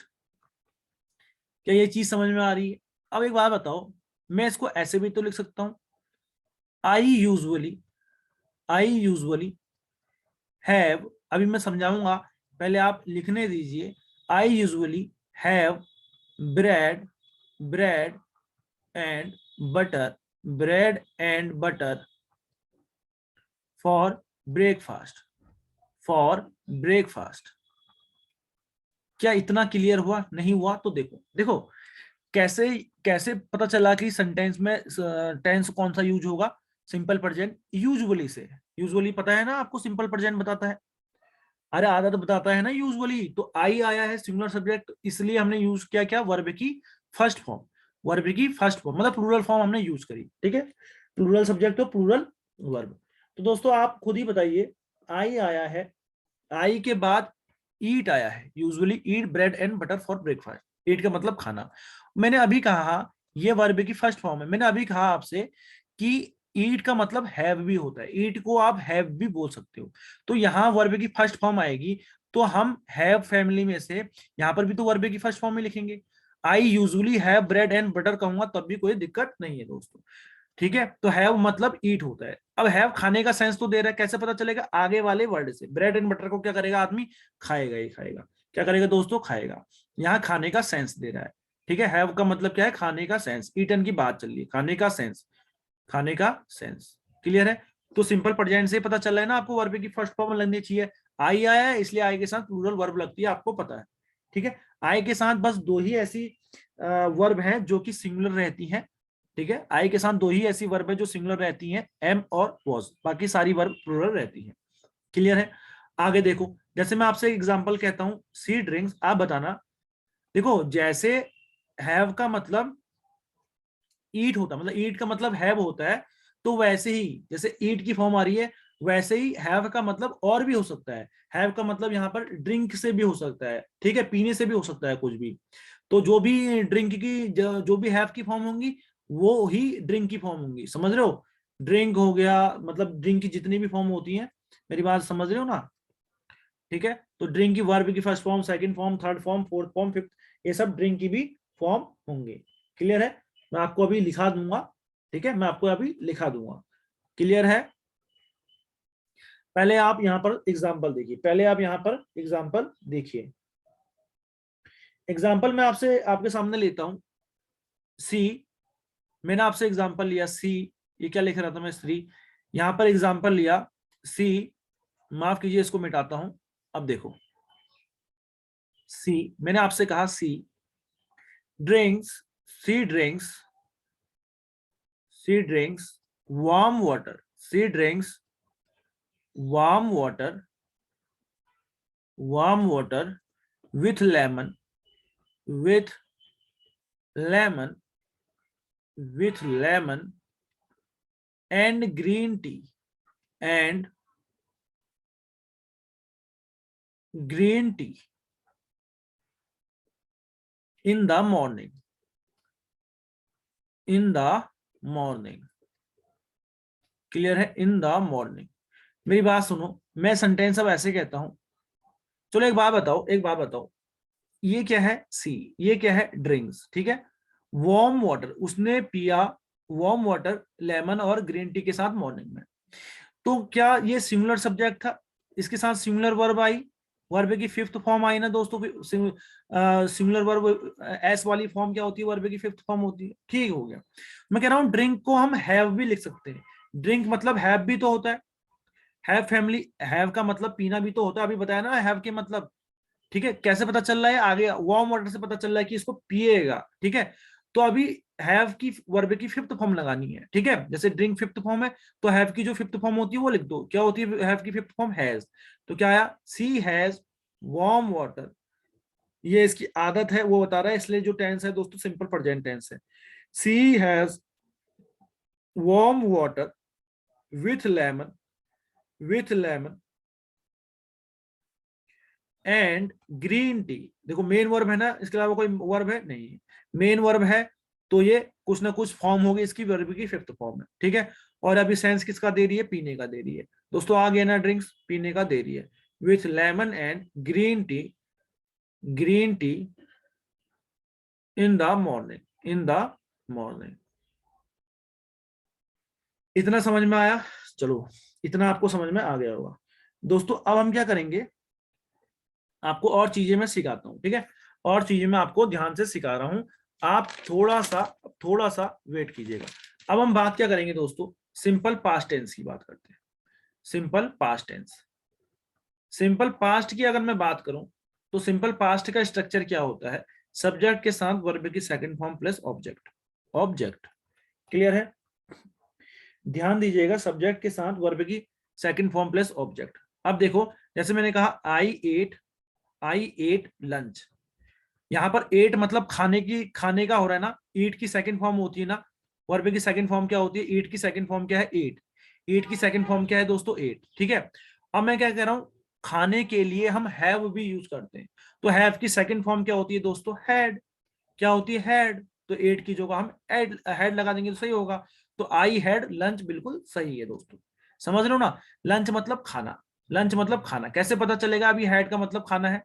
क्या ये चीज समझ में आ रही है? अब एक बात बताओ, मैं इसको ऐसे भी तो लिख सकता हूं, I usually, I usually have, अभी मैं समझाऊंगा, पहले आप लिखने दीजिए। I usually have bread, bread and butter, bread and butter for breakfast, for breakfast. क्या इतना क्लियर हुआ? नहीं हुआ तो देखो, देखो कैसे कैसे पता चला कि सेंटेंस में टेंस कौन सा यूज होगा। सिंपल प्रेजेंट यूजुअली से, यूजुअली पता है ना आपको, सिंपल प्रेजेंट बताता है, अरे आदत बताता है ना यूजुअली। तो आई आया है सिंगुलर सब्जेक्ट, इसलिए हमने यूज किया क्या, वर्ब की फर्स्ट फॉर्म, वर्ब की फर्स्ट फॉर्म मतलब प्लूरल फॉर्म हमने यूज करी, ठीक है। प्लूरल सब्जेक्ट तो प्लूरल वर्ब। तो दोस्तों आप खुद ही बताइए, आई आया है, आई के बाद ईट आया है, usually eat bread and butter for breakfast, eat का मतलब खाना। मैंने अभी कहा ये वर्ब की फर्स्ट फॉर्म है, मैंने अभी कहा आपसे कि ईट का मतलब हैव भी होता है, ईट को आप हैव भी बोल सकते हो। तो यहाँ वर्ब की फर्स्ट फॉर्म आएगी, तो हम हैव फैमिली में से यहाँ पर भी तो वर्ब की फर्स्ट फॉर्म में लिखेंगे। I usually have bread and butter कहूंगा तब भी कोई दिक्कत नहीं है दोस्तों, ठीक है। तो हैव मतलब ईट होता है। अब हैव खाने का सेंस तो दे रहा है, कैसे पता चलेगा, आगे वाले वर्ड से। ब्रेड एंड बटर को क्या करेगा आदमी, खाएगा ही खाएगा। क्या करेगा दोस्तों, खाएगा। यहाँ खाने का सेंस दे रहा है, ठीक है। हैव का मतलब क्या है, खाने का सेंस, ईटन की बात चल रही है, खाने का सेंस, खाने का सेंस। क्लियर है? तो सिंपल प्रेजेंट से पता चल रहा है ना आपको, वर्ब की फर्स्ट फॉर्म लगनी चाहिए। आई आया है इसलिए आई के साथ प्लूरल वर्ब लगती है, आपको पता है, ठीक है। आई के साथ बस दो ही ऐसी वर्ब हैं जो कि सिंगुलर रहती हैं, ठीक है। आई के साथ दो ही ऐसी वर्ब है जो सिंगुलर रहती हैं, एम और वॉज, बाकी सारी वर्ब प्लूरल रहती हैं। क्लियर है? आगे देखो, जैसे मैं आपसे एग्जांपल कहता हूं, सी ड्रिंक्स, आप बताना। देखो जैसे हैव का मतलब ईट होता, मतलब ईट का मतलब हैव होता है, तो वैसे ही जैसे ईट की फॉर्म आ रही है, वैसे ही हैव का मतलब और भी हो सकता है। हैव का मतलब यहाँ पर ड्रिंक से भी हो सकता है, ठीक है, पीने से भी हो सकता है कुछ भी। तो जो भी ड्रिंक की जो भी हैव की फॉर्म होंगी वो ही ड्रिंक की फॉर्म होंगी, समझ रहे हो? ड्रिंक हो गया, मतलब ड्रिंक की जितनी भी फॉर्म होती है, मेरी बात समझ रहे हो ना? ठीक है, तो ड्रिंक की वर्ब की first form, second form, third form, fourth form, fifth, ये सब ड्रिंक की भी फॉर्म होंगे। क्लियर है? मैं आपको अभी लिखा दूंगा, ठीक है, मैं आपको अभी लिखा दूंगा। क्लियर है? पहले आप यहां पर एग्जाम्पल देखिए, पहले आप यहां पर एग्जाम्पल देखिए। एग्जाम्पल मैं आपसे आपके सामने लेता हूं, सी, मैंने आपसे एग्जाम्पल लिया सी, ये क्या लिख रहा था मैं, स्त्री, यहां पर एग्जाम्पल लिया सी, माफ कीजिए इसको मिटाता हूं। अब देखो सी, मैंने आपसे कहा she drinks, she drinks, she drinks warm water, she drinks warm water, warm water with lemon, with lemon, with lemon and green tea, and green tea in the morning, in the morning। Clear है? In the morning. मेरी बात सुनो, मैं sentence अब ऐसे कहता हूं, चलो एक बात बताओ, एक बात बताओ, ये क्या है सी, ये क्या है ड्रिंक्स, ठीक है। वार्म वाटर उसने पिया, वार्म वाटर लेमन और ग्रीन टी के साथ मॉर्निंग में। तो क्या ये सिंगुलर सब्जेक्ट था, इसके साथ सिंगुलर वर्ब आई, वर्ब की फिफ्थ फॉर्म आई ना दोस्तों। सिंगुलर वर्ब एस वाली फॉर्म क्या होती है, वर्ब की फिफ्थ फॉर्म होती है, ठीक हो गया। मैं कह रहा हूं ड्रिंक को हम हैव भी लिख सकते हैं, ड्रिंक मतलब हैव भी तो होता है, हैव फैमिली, हैव का मतलब पीना भी तो होता है, अभी बताया ना हैव के मतलब, ठीक है। कैसे पता चल रहा है, आगे वार्म वाटर से पता चल रहा है कि इसको पिएगा, ठीक है। तो अभी हैव की वर्ब की फिफ्थ फॉर्म लगानी है, ठीक है। जैसे ड्रिंक फिफ्थ फॉर्म है, तो हैव की जो फिफ्थ फॉर्म होती है वो लिख दो, क्या होती है हैव की फिफ्थ फॉर्म, हैज। तो क्या आया, सी हैज वार्म वाटर, ये इसकी आदत है वो बता रहा है, इसलिए जो टेंस है दोस्तों सिंपल प्रेजेंट टेंस है। She has warm water with lemon, with lemon and green tea. देखो मेन वर्ब है ना, इसके अलावा कोई वर्ब है नहीं, मेन वर्ब है तो ये कुछ ना कुछ फॉर्म होगी इसकी, वर्ब की फिफ्थ फॉर्म है, ठीक है। और अभी सेंस किसका दे रही है, पीने का दे रही है दोस्तों, आ गया ना, ड्रिंक्स पीने का दे रही है। With lemon and green T, green tea in the morning, in the morning. इतना समझ में आया? चलो, इतना आपको समझ में आ गया होगा दोस्तों। अब हम क्या करेंगे, आपको और चीजें मैं सिखाता हूँ, ठीक है, और चीजें मैं आपको ध्यान से सिखा रहा हूँ, आप थोड़ा सा वेट कीजिएगा। अब हम बात क्या करेंगे दोस्तों, सिंपल पास्ट टेंस की बात करते हैं। Simple past tense, simple past की अगर मैं बात करूं तो सिंपल पास्ट का स्ट्रक्चर क्या होता है, सब्जेक्ट के साथ वर्ब की second form plus object, object. Clear है? ध्यान दीजिएगा, सब्जेक्ट के साथ वर्ब की सेकंड फॉर्म प्लस ऑब्जेक्ट। अब देखो, जैसे मैंने कहा आई एट लंच, यहाँ पर एट मतलब खाने की, खाने का हो रहा है ना, ईट की सेकंड फॉर्म होती है ना, वर्ब की सेकंड फॉर्म क्या होती है, ईट की सेकंड फॉर्म क्या है, एट। ईट की सेकंड फॉर्म क्या है दोस्तों, एट, ठीक है। अब मैं क्या कह रहा हूं, खाने के लिए हम हैव भी यूज करते हैं, तो हैव की सेकंड फॉर्म क्या होती है दोस्तों, हैड। क्या होती है, हैड। तो एट की जगह हम एड हैड लगा देंगे तो सही होगा। तो आई हैड लंच बिल्कुल सही है दोस्तों, समझ रहे हो ना। लंच मतलब खाना, लंच मतलब खाना, कैसे पता चलेगा, अभी हैड का मतलब खाना है,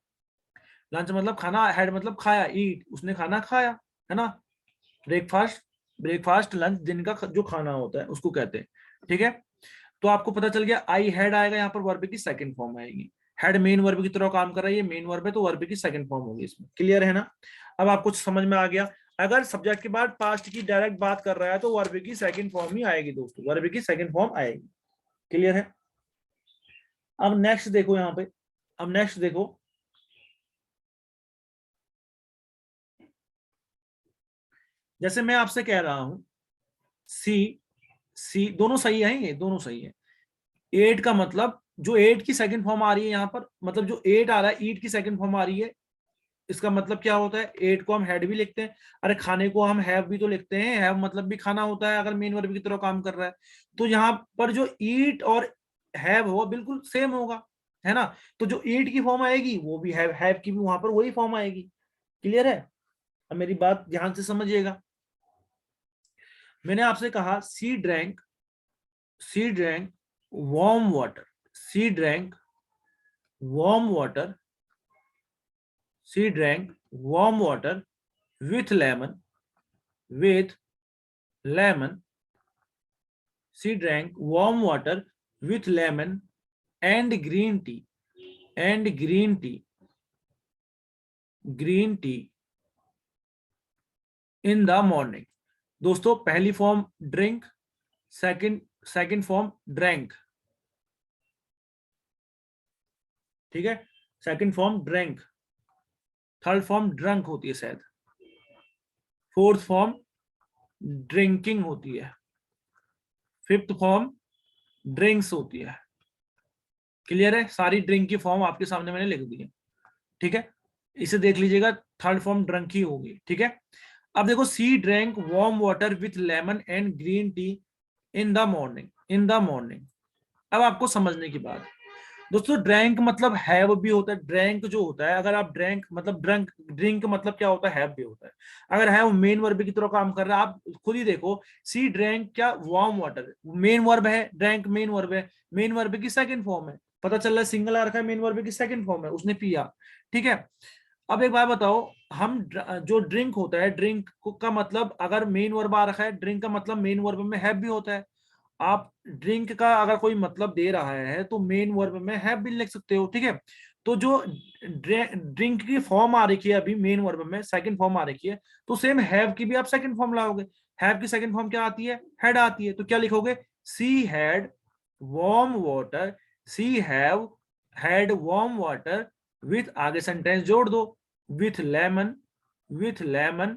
लंच मतलब खाना, हैड मतलब खाया, ईट उसने खाना खाया, है ना। ब्रेकफास्ट, ब्रेकफास्ट लंच दिन का जो खाना होता है उसको कहते हैं, ठीक है। तो आपको पता चल गया, आई हैड आएगा यहाँ पर, वर्ब की सेकंड फॉर्म आएगी। हैड मेन वर्ब की तरह काम कर रहा है, ये मेन वर्ब है तो वर्ब की सेकंड फॉर्म होगी इसमें। क्लियर है ना? अब आपको समझ में आ गया, अगर सब्जेक्ट के बाद पास्ट की डायरेक्ट बात कर रहा है तो वर्ब की सेकंड फॉर्म ही आएगी दोस्तों, वर्ब की सेकंड फॉर्म आएगी। क्लियर है? अब नेक्स्ट देखो यहाँ पे, अब नेक्स्ट देखो, जैसे मैं आपसे कह रहा हूं, सी, सी दोनों सही है, ये दोनों सही है। एट का मतलब, जो एट की सेकंड फॉर्म आ रही है यहाँ पर, मतलब जो एट आ रहा है, ईट की सेकंड फॉर्म आ रही है, इसका मतलब क्या होता है, एट को हम हैड भी लिखते हैं, अरे खाने को हम हैव भी तो लिखते हैं, हैव मतलब भी खाना होता है अगर मेन वर्ब की तरह काम कर रहा है। तो यहाँ पर जो ईट और हैव हो बिल्कुल सेम होगा, है ना। तो जो ईट की फॉर्म आएगी वो भी हैव की भी वहां पर वही फॉर्म आएगी। क्लियर है? अब मेरी बात ध्यान से समझिएगा, मैंने आपसे कहा she drank, she drank warm water, she drank warm water, she drank warm water with lemon, with lemon, she drank warm water with lemon and green tea, and green tea, green tea in the morning। दोस्तों पहली form drink, second second form drank, ठीक है, second form drank, third form drunk होती है शायद, fourth form drinking होती है, fifth form drinks होती है। क्लियर है? सारी ड्रिंक की फॉर्म आपके सामने मैंने लिख दी है, ठीक है, इसे देख लीजिएगा, थर्ड फॉर्म ड्रंक ही होगी, ठीक है। अब देखो, she drank warm water with lemon and green tea in the morning, in the morning. अब आपको समझने की बात, दोस्तों ड्रैंक मतलब हैव भी होता है, ड्रैंक जो होता है, अगर आप ड्रैंक मतलब ड्रंक, ड्रिंक मतलब क्या होता है, हैव भी होता है। अगर हैव मेन वर्ब की तरह काम कर रहा है, आप खुद ही देखो, सी ड्रैंक क्या, वार्म वाटर मेन वर्ब है, ड्रैंक मेन वर्ब है, मेन वर्ब की सेकंड फॉर्म है, पता चल रहा है, सिंगल आ रखा है, मेन वर्ब की सेकंड फॉर्म है, उसने पिया, ठीक है। अब एक बात बताओ, हम जो ड्रिंक होता है, ड्रिंक का मतलब अगर मेन वर्ब आ रखा है, ड्रिंक का मतलब मेन वर्ब में हैव भी होता है। आप ड्रिंक का अगर कोई मतलब दे रहा है तो मेन वर्ब में हैव भी लिख सकते हो, ठीक है। तो जो ड्रिंक की फॉर्म आ रखी है अभी मेन वर्ब में सेकंड फॉर्म आ रखी है, तो सेम हैव की भी आप सेकंड फॉर्म लाओगे। हैव की सेकंड फॉर्म क्या आती है, हैड आती है, तो क्या लिखोगे, she had warm water, she have had warm water with, आगे सेंटेंस जोड़ दो, with lemon, with lemon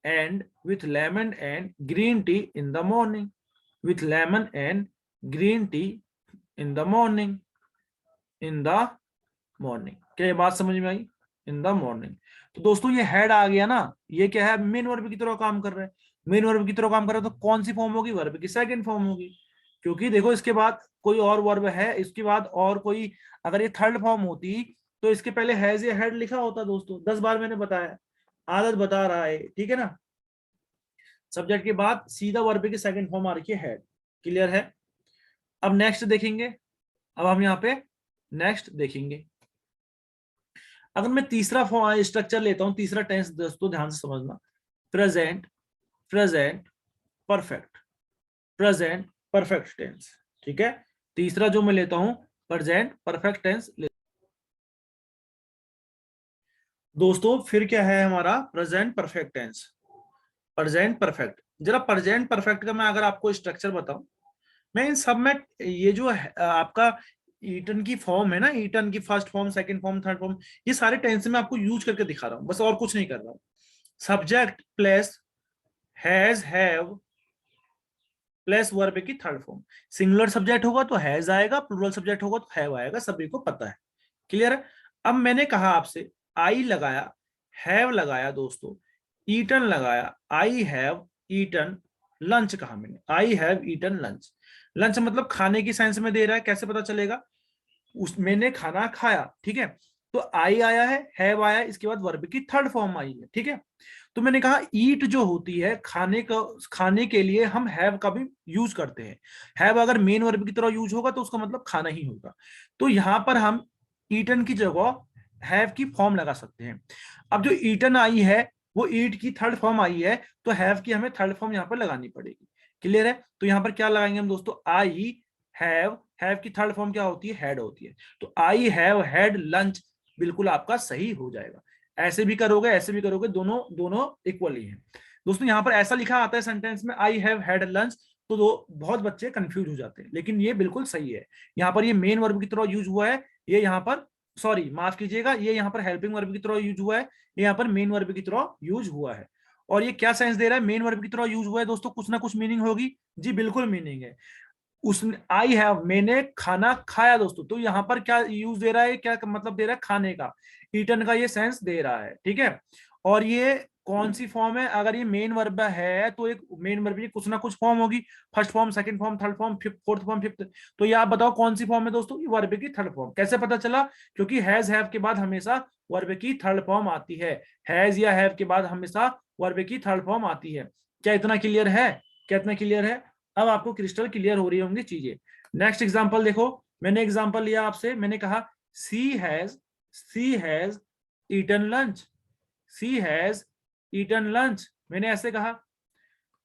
and, with lemon and green tea in the morning, with lemon and green tea in the morning, in the morning। क्या ये बात समझ में आई, इन the morning. तो दोस्तों ये हेड आ गया ना, ये क्या है, मेन वर्ब की तरह काम कर रहा है, मेन वर्ब की तरह काम कर रहा है, तो कौन सी फॉर्म होगी, वर्ब की सेकंड फॉर्म होगी। क्योंकि देखो इसके बाद कोई और वर्ब है, इसके बाद और कोई, अगर ये थर्ड फॉर्म होती तो इसके पहले हैज या हैड लिखा होता दोस्तों। 10 बार मैंने बताया, आदत बता रहा है, ठीक है ना। सब्जेक्ट के बाद सीधा वर्ब की सेकंड फॉर्म आ रही है हैड। क्लियर है। अब नेक्स्ट देखेंगे। अब हम यहाँ पे नेक्स्ट देखेंगे। अगर मैं तीसरा स्ट्रक्चर लेता हूं, तीसरा टेंस दोस्तों ध्यान से समझना, present, present perfect, present perfect tense, ठीक है। तीसरा जो मैं लेता हूं प्रेजेंट परफेक्ट टेंस दोस्तों। फिर क्या है हमारा present perfect tense. Present perfect, जरा प्रेजेंट परफेक्ट का मैं अगर आपको स्ट्रक्चर बताऊं, मैं इन सब में ये जो है आपका ईटन की फॉर्म है ना, ईटन की first form, second form, third form, ये सारे टेंस में आपको यूज करके दिखा रहा हूं, बस और कुछ नहीं कर रहा हूं। Subject plus has have plus verb की थर्ड फॉर्म। सिंगुलर सब्जेक्ट होगा तो हैज आएगा, प्लूरल सब्जेक्ट होगा तो हैव आएगा, सभी को पता है। क्लियर है। अब मैंने कहा आपसे आई लगाया, हैव लगाया दोस्तों, ईटन लगाया, आई हैव ईटन लंच कहा मैंने, I have eaten lunch. Lunch मतलब खाने की सेंस में दे रहा है, कैसे पता चलेगा, उस मैंने खाना खाया, ठीक है। तो आई आया है, हैव आया, इसके बाद वर्ब की थर्ड फॉर्म आई है, ठीक है। तो मैंने कहा ईट जो होती है खाने का, खाने के लिए हम हैव का भी यूज करते हैं। हैव अगर मेन वर्ब की तरह यूज होगा तो उसका मतलब खाना ही होगा। तो यहां पर हम ईटन की जगह हैव की फॉर्म लगा सकते हैं। अब जो ईटन आई है वो ईट की थर्ड फॉर्म आई है, तो हैव की हमें थर्ड फॉर्म यहाँ पर लगानी पड़ेगी। क्लियर है। तो यहाँ पर क्या लगाएंगे हम दोस्तों, आई हैव की थर्ड फॉर्म क्या होती है, हैड होती है। तो आई हैव हैड लंच बिल्कुल आपका सही हो जाएगा। ऐसे भी करोगे ऐसे भी करोगे, दोनों दोनों इक्वली हैं दोस्तों। यहाँ पर ऐसा लिखा आता है सेंटेंस में आई हैव हैड लंच, तो बहुत बच्चे कंफ्यूज हो जाते हैं, लेकिन ये बिल्कुल सही है। यहाँ पर ये मेन वर्ब की तरह यूज हुआ है, ये यहाँ पर, सॉरी माफ कीजिएगा, ये यहाँ पर हेल्पिंग वर्ब की तरह यूज हुआ है, ये यहाँ पर मेन वर्ब की तरह यूज हुआ है। और ये क्या सेंस दे रहा है, मेन वर्ब की तरह यूज हुआ है दोस्तों, कुछ ना कुछ मीनिंग होगी जी, बिल्कुल मीनिंग है। उसने आई हैव मैंने खाना खाया दोस्तों, तो यहाँ पर क्या यूज दे रहा है, क्या मतलब दे रहा है, खाने का, ईटन का ये सेंस दे रहा है, ठीक है। और ये कौन सी फॉर्म है, अगर ये मेन वर्ब है तो एक मेन वर्ब की कुछ ना कुछ फॉर्म होगी, first form, second form, third form, fifth, fourth form, fifth. तो ये आप बताओ कौन सी फॉर्म है दोस्तों, ये वर्ब की थर्ड फॉर्म। कैसे पता चला, क्योंकि हैज हैव के बाद हमेशा वर्ब की थर्ड फॉर्म आती है, हैज या हैव के बाद हमेशा वर्ब की थर्ड फॉर्म आती है। क्या इतना क्लियर है, क्या इतना क्लियर है। अब आपको क्रिस्टल क्लियर हो रही होंगी चीजें। नेक्स्ट एग्जांपल देखो, मैंने एग्जांपल लिया आपसे, मैंने कहा she has eaten lunch, she has eaten lunch, मैंने ऐसे कहा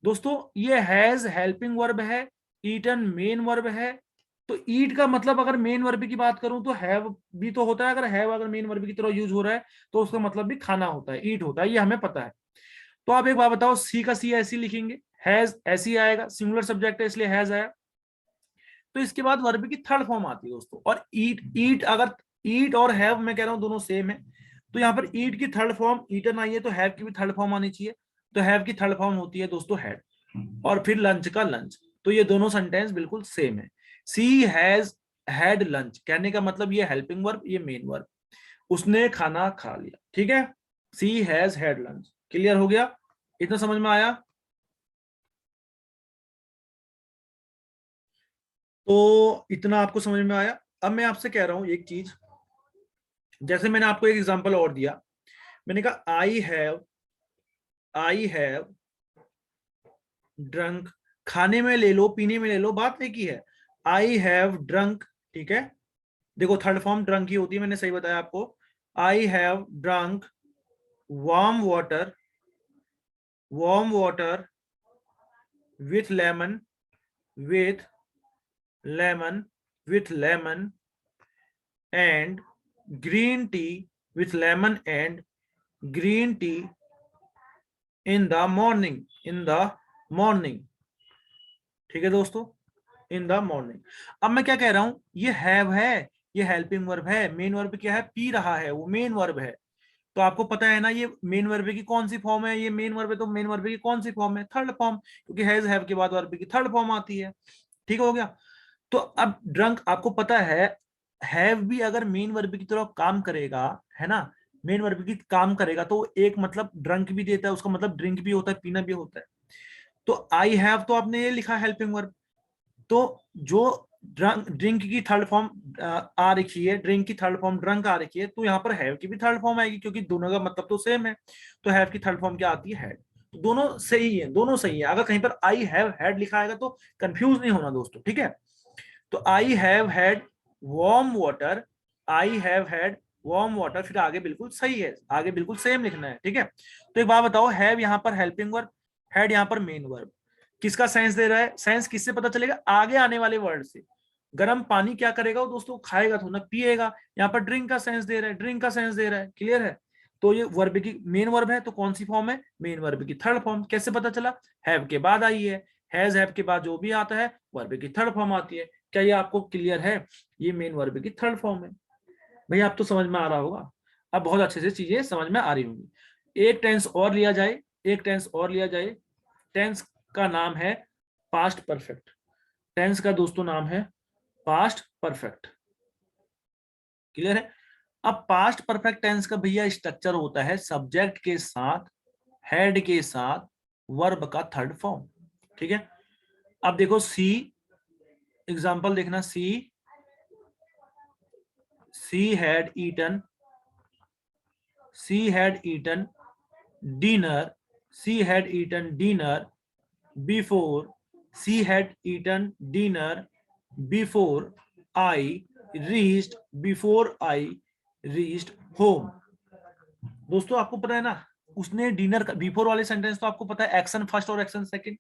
दोस्तों। ये हैज हेल्पिंग वर्ब है, ईटन मेन वर्ब है। तो ईट का मतलब अगर मेन वर्ब की बात करूं तो हैव भी तो होता है, अगर हैव अगर मेन वर्ब की तरह यूज हो रहा है तो उसका मतलब भी खाना होता है, ईट होता है, ये हमें पता है। तो आप एक बात बताओ, सी का सी ऐसी लिखेंगे, हैज ऐसी आएगा, सिंगुलर सब्जेक्ट है इसलिए हैज आया। तो इसके बाद वर्ब की थर्ड फॉर्म आती है दोस्तों। और ईट, ईट अगर ईट और हैव मैं कह रहा हूं दोनों सेम है, तो यहाँ पर ईट की थर्ड फॉर्म ईटन आई है, तो हैव की भी थर्ड फॉर्म आनी चाहिए। तो हैव की थर्ड फॉर्म होती है दोस्तों हैड, और फिर लंच का लंच। तो ये दोनों सेंटेंस बिल्कुल सेम है। सी हैज हैड लंच कहने का मतलब ये हेल्पिंग वर्ब, ये मेन वर्ब, उसने खाना खा लिया, ठीक है। She has had lunch, clear हो गया, इतना समझ में आया। तो इतना आपको समझ में आया। अब मैं आपसे कह रहा हूं एक चीज, जैसे मैंने आपको एक एग्जांपल और दिया, मैंने कहा आई हैव ड्रंक, खाने में ले लो, पीने में ले लो, बात एक ही है। आई हैव ड्रंक, ठीक है। देखो थर्ड फॉर्म ड्रंक ही होती है, मैंने सही बताया आपको। I have drunk warm water, warm water with lemon, with lemon, with lemon and green T, with lemon and green tea in the morning, in the morning, ठीक है दोस्तों, इन द मॉर्निंग। अब मैं क्या कह रहा हूं, ये हैव है, ये हेल्पिंग वर्ब है, मेन वर्ब क्या है, पी रहा है, वो मेन वर्ब है। तो आपको पता है ना ये मेन वर्ब की कौन सी फॉर्म है, ये मेन वर्ब है, तो मेन वर्ब की कौन सी फॉर्म है, थर्ड फॉर्म, क्योंकि हैव के बाद वर्ब की थर्ड फॉर्म आती है। ठीक हो गया। तो अब ड्रंक आपको पता है, हैव भी अगर मेन वर्ब की तरह काम करेगा, है ना, मेन वर्ब की काम करेगा तो एक मतलब ड्रंक भी देता है, उसका मतलब ड्रिंक भी होता है, पीना भी होता है। तो आई हैव तो आपने ये लिखा हेल्पिंग वर्ब, तो जो ड्रिंक की थर्ड फॉर्म आ रखी है, ड्रिंक की थर्ड फॉर्म ड्रंक आ रखी है, तो यहाँ पर हैव की भी थर्ड फॉर्म आएगी, क्योंकि दोनों का मतलब तो सेम है। तो हैव की थर्ड फॉर्म क्या आती है? हैड। तो दोनों सही है, दोनों सही है। अगर कहीं पर आई हैव हैड लिखा आएगा तो कंफ्यूज नहीं होना दोस्तों, ठीक है। तो I have had warm water, I have had warm water, फिर आगे बिल्कुल सही है, आगे बिल्कुल सेम लिखना है, ठीक है। तो एक बात बताओ, हैव यहाँ पर हेल्पिंग वर्ब, हैड यहाँ पर मेन वर्ब, किसका सेंस दे रहा है? सेंस किससे पता चलेगा? आगे आने वाले वर्ड से। गर्म पानी क्या करेगा वो दोस्तों? खाएगा तो ना, पिएगा। यहाँ पर ड्रिंक का सेंस दे रहा है, ड्रिंक का सेंस दे रहा है, क्लियर है। तो ये वर्ब की मेन वर्ब है, तो कौन सी फॉर्म है? मेन वर्ब की थर्ड फॉर्म। कैसे पता चला? हैव के बाद आई है, हैज हैव के बाद जो भी आता है वर्ब की थर्ड फॉर्म आती है। क्या ये आपको क्लियर है? ये मेन वर्ब की थर्ड फॉर्म है। भैया आप तो समझ में आ रहा होगा, अब बहुत अच्छे से चीजें समझ में आ रही होंगी। एक टेंस और लिया जाए, एक टेंस और लिया जाए। टेंस का नाम है पास्ट परफेक्ट। टेंस का दोस्तों नाम है पास्ट परफेक्ट, क्लियर है। अब पास्ट परफेक्ट टेंस का भैया स्ट्रक्चर होता है सब्जेक्ट के साथ, हेड के साथ, वर्ब का थर्ड फॉर्म, ठीक है। अब देखो सी, एग्जांपल देखना, she had eaten, she had eaten dinner, she had eaten dinner before, she had eaten dinner before I reached, before I reached home. दोस्तों आपको पता है ना, उसने डिनर का, बिफोर वाले सेंटेंस तो आपको पता है एक्शन फर्स्ट और एक्शन सेकंड।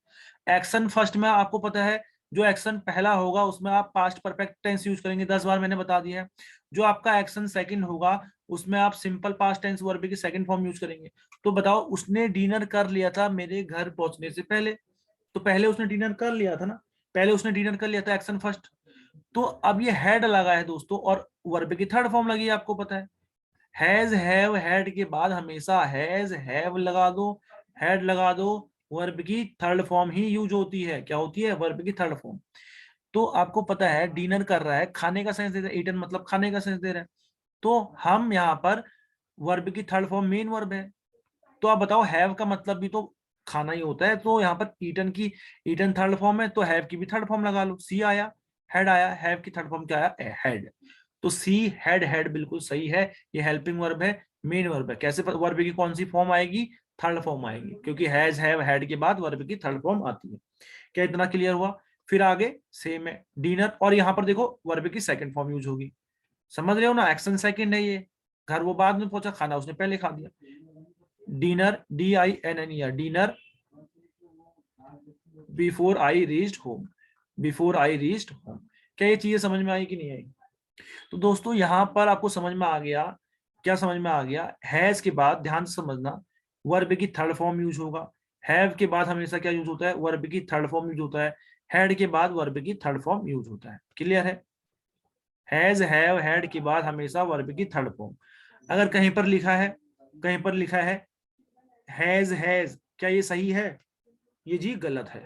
एक्शन फर्स्ट में आपको पता है जो एक्शन पहला होगा उसमें आप पास्ट परफेक्ट टेंस यूज करेंगे, 10 बार मैंने बता दिया है। जो आपका एक्शन सेकंड होगा उसमें आप सिंपल पास्ट टेंस वर्ब की सेकंड फॉर्म यूज करेंगे। तो बताओ, उसने डिनर कर लिया था मेरे घर पहुंचने से पहले, तो पहले उसने डिनर कर लिया था ना, पहले उसने डिनर कर लिया था, एक्शन फर्स्ट। तो अब ये हैड लगा है दोस्तों, और वर्ब की थर्ड फॉर्म लगी है, आपको पता है। हैज हैव हैड के बाद हमेशा हैज हैव लगा दो, हैड लगा दो, वर्ब की थर्ड फॉर्म ही यूज होती है। क्या होती है? वर्ब की थर्ड फॉर्म। तो आपको पता है डिनर कर रहा है, खाने का सेंस दे रहा है, ईटन मतलब खाने का सेंस दे रहा है। तो हम यहाँ पर वर्ब की थर्ड फॉर्म मेन वर्ब है। तो आप बताओ, हैव का मतलब भी तो खाना ही होता है, तो यहाँ पर ईटन की, ईटन थर्ड फॉर्म है तो हैव की भी थर्ड फॉर्म लगा लो। सी आया, हैड आया, हैव की थर्ड फॉर्म क्या आया? हैड। तो सी हैड हैड बिल्कुल सही है, ये हेल्पिंग वर्ब है, मेन वर्ब है। कैसे वर्ब की कौन सी फॉर्म आएगी? थर्ड फॉर्म आएगी, क्योंकि हैज हैव हैड के बाद वर्ब की थर्ड फॉर्म आती है। क्या इतना क्लियर हुआ? फिर आगे सेम है डिनर, और यहाँ पर देखो वर्ब की सेकंड फॉर्म यूज होगी। समझ रहे हो ना, एक्शन सेकंड है ये, घर वो बाद में पहुंचा, खाना उसने पहले खा दिया। Dinner, DINNER, dinner before I reached home, before I reached home. क्या ये चीजें समझ में आई कि नहीं आई? तो दोस्तों यहाँ पर आपको समझ में आ गया, क्या समझ में आ गया? हैज के बाद ध्यान से समझना, वर्ब की थर्ड फॉर्म यूज होगा। हैव के बाद हमेशा क्या यूज होता है? वर्ब की थर्ड फॉर्म यूज होता है। हैड के बाद वर्ब की थर्ड फॉर्म यूज होता है, क्लियर है। हैज हैव हैड के बाद हमेशा वर्ब की थर्ड फॉर्म। अगर कहीं पर लिखा है, कहीं पर लिखा है हैज, क्या ये सही है? ये जी गलत है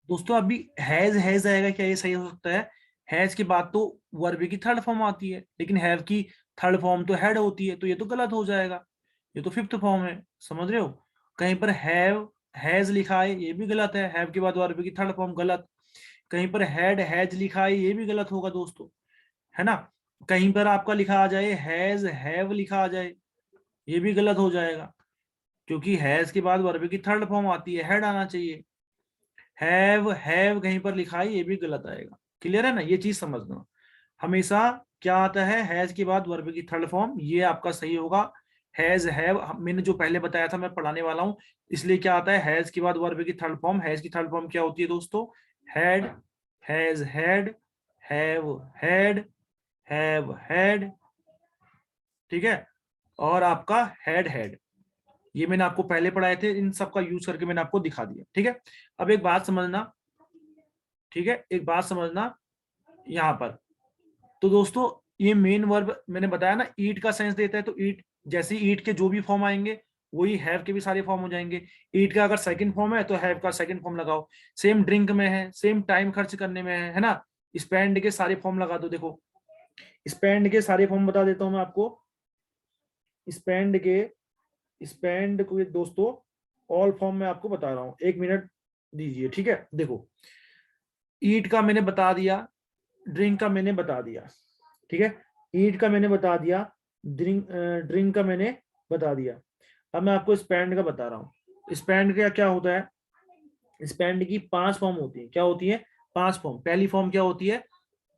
दोस्तों। अभी हैज आएगा, क्या ये सही हो सकता है? हैज के बाद तो वर्ब की थर्ड फॉर्म आती है, लेकिन हैव की थर्ड फॉर्म तो हैड होती है, तो ये तो गलत हो जाएगा। ये तो फिफ्थ फॉर्म है, समझ रहे हो। कहीं पर हैव हैज लिखा है, ये भी गलत है, हैव के बाद वर्ब की थर्ड फॉर्म, गलत। कहीं पर हैड हैज लिखा है, ये भी गलत होगा दोस्तों, है ना। कहीं पर आपका लिखा आ जाए हैज हैव लिखा आ जाए, ये भी गलत हो जाएगा, क्योंकि हैज के बाद वर्ब की थर्ड फॉर्म आती है, हैड आना चाहिए। हैव कहीं पर लिखा है, ये भी गलत आएगा, क्लियर है ना। ये चीज समझना, हमेशा क्या आता है? हैज के बाद वर्ब की थर्ड फॉर्म, ये आपका सही होगा। हैज हैव मैंने जो पहले बताया था, मैं पढ़ाने वाला हूं, इसलिए क्या आता है? हैज के बाद वर्ब की थर्ड फॉर्म, हैज की थर्ड फॉर्म क्या होती है दोस्तों? Had, has had, have had, have had, ठीक है। और आपका हैड हैड, ये मैंने आपको पहले पढ़ाए थे, इन सब का यूज करके मैंने आपको दिखा दिया, ठीक है। अब एक बात समझना, ठीक है, एक बात समझना यहाँ पर। तो दोस्तों ये मेन वर्ब मैंने बताया ना, ईट का सेंस देता है, तो ईट, जैसे ईट के जो भी फॉर्म आएंगे वही हैव के भी सारे फॉर्म हो जाएंगे। ईट का अगर सेकंड फॉर्म है तो हैव का सेकंड फॉर्म लगाओ। सेम ड्रिंक में है, सेम टाइम खर्च करने में है ना। स्पेंड के सारे फॉर्म लगा दो। देखो स्पेंड के सारे फॉर्म बता देता हूं मैं आपको। स्पेंड के, स्पेंड को दोस्तों ऑल फॉर्म मैं आपको बता रहा हूँ, 1 मिनट दीजिए, ठीक है। देखो, ईट का मैंने बता दिया, ड्रिंक का मैंने बता दिया, ठीक है। ईट का मैंने बता दिया, ड्रिंक का मैंने बता दिया। अब मैं आपको स्पेंड का बता रहा हूँ। स्पेंड का क्या होता है? स्पेंड की 5 फॉर्म होती है। क्या होती है? 5 फॉर्म। पहली फॉर्म क्या होती है?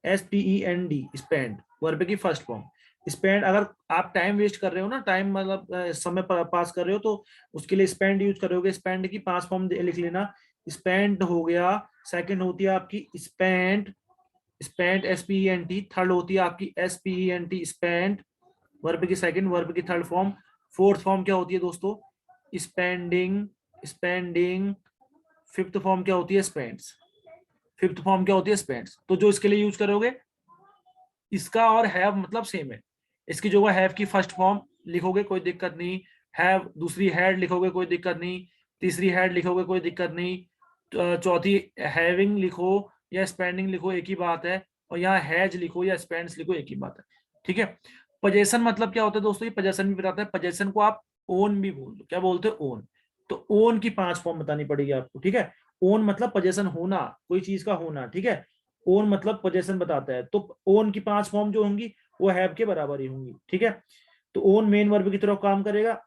SPEND, स्पेंड, वर्ब की फर्स्ट फॉर्म। स्पेंड, अगर आप टाइम वेस्ट कर रहे हो ना, टाइम मतलब समय पास कर रहे हो, तो उसके लिए स्पेंड यूज करोगे। स्पेंड की 5 फॉर्म लिख लेना। स्पेंड हो गया, सेकंड होती है आपकी स्पेंड, स्पेंड SPENT, थर्ड होती है आपकी SPENT, स्पेंड, वर्ब की सेकंड, वर्ब की थर्ड फॉर्म। फोर्थ फॉर्म क्या होती है दोस्तों? Spending, spending. फिफ्थ फॉर्म क्या होती है? स्पेंड्स। फिफ्थ फॉर्म क्या होती है? स्पेंड्स। तो जो इसके लिए यूज करोगे, इसका और हैव मतलब सेम है। इसकी जो हैव की फर्स्ट फॉर्म लिखोगे कोई दिक्कत नहीं, हैव दूसरी हैड लिखोगे कोई दिक्कत नहीं, तीसरी हैड लिखोगे कोई दिक्कत नहीं, चौथी हैविंग लिखो या स्पेंडिंग लिखो, एक ही बात है। और यहाँ हैज लिखो या स्पेंड्स लिखो, एक ही बात है, ठीक है। पोजेशन मतलब क्या होता है दोस्तों? ये पोजेशन भी बताता है। पोजेशन को आप ओन भी बोल दो। क्या बोलते हो? ओन। तो ओन की 5 फॉर्म बतानी पड़ेगी आपको, ठीक है। ओन मतलब पोजेशन होना, कोई चीज का होना, ठीक है। ओन मतलब पोजेशन बताता है। तो ओन की 5 फॉर्म जो होंगी वो हैव के बराबर ही होंगी, ठीक है। तो ओन मेन वर्ब की तरह काम करेगा,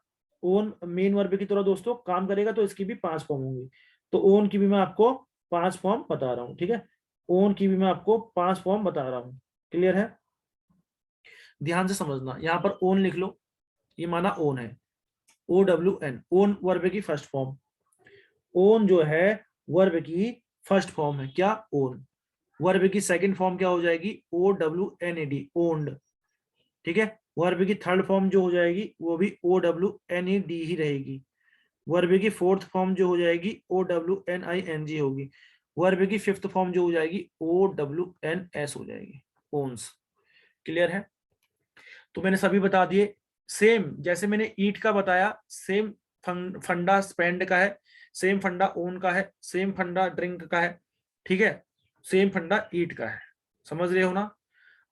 ओन मेन वर्ब की तरह दोस्तों काम करेगा, तो इसकी भी 5 फॉर्म होंगी। तो ओन की भी मैं आपको 5 फॉर्म बता रहा हूँ, ठीक है। ओन की भी मैं आपको 5 फॉर्म बता रहा हूँ। क्लियर है? ध्यान से समझना, यहाँ पर ओन लिख लो, ये माना ओन है, OWN, ओन वर्ब की फर्स्ट फॉर्म। ओन जो है वर्ब की फर्स्ट फॉर्म है। क्या? ओन। वर्ब की सेकंड फॉर्म क्या हो जाएगी? OWNED, ओन्ड, ठीक है। वर्ब की थर्ड फॉर्म जो हो जाएगी वो भी OWNED ही रहेगी। वर्ब की फोर्थ फॉर्म जो हो जाएगी OWNING होगी। वर्ब की फिफ्थ फॉर्म जो हो जाएगी OWNS हो जाएगी, ओन्स। क्लियर है? तो मैंने सभी बता दिए। सेम जैसे मैंने ईट का बताया, सेम फंडा स्पेंड का है, सेम फंडा ओन का है, सेम फंडा ड्रिंक का है, ठीक है। सेम फंडा ईट का है। समझ रहे हो ना?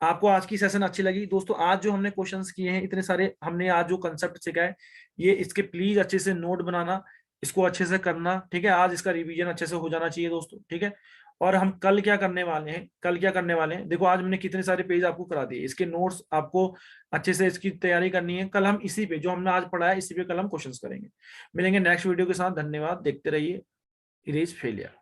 आपको आज की सेशन अच्छी लगी दोस्तों? आज जो हमने क्वेश्चंस किए हैं इतने सारे, हमने आज जो कंसेप्ट सिखाए, ये इसके प्लीज अच्छे से नोट बनाना, इसको अच्छे से करना, ठीक है। आज इसका रिवीजन अच्छे से हो जाना चाहिए दोस्तों, ठीक है। और हम कल क्या करने वाले हैं, कल क्या करने वाले हैं, देखो आज मैंने कितने सारे पेज आपको करा दिए, इसके नोट्स आपको अच्छे से इसकी तैयारी करनी है। कल हम इसी पे जो हमने आज पढ़ा है इसी पे कल हम क्वेश्चंस करेंगे। मिलेंगे नेक्स्ट वीडियो के साथ। धन्यवाद, देखते रहिए इरेज फेलियर।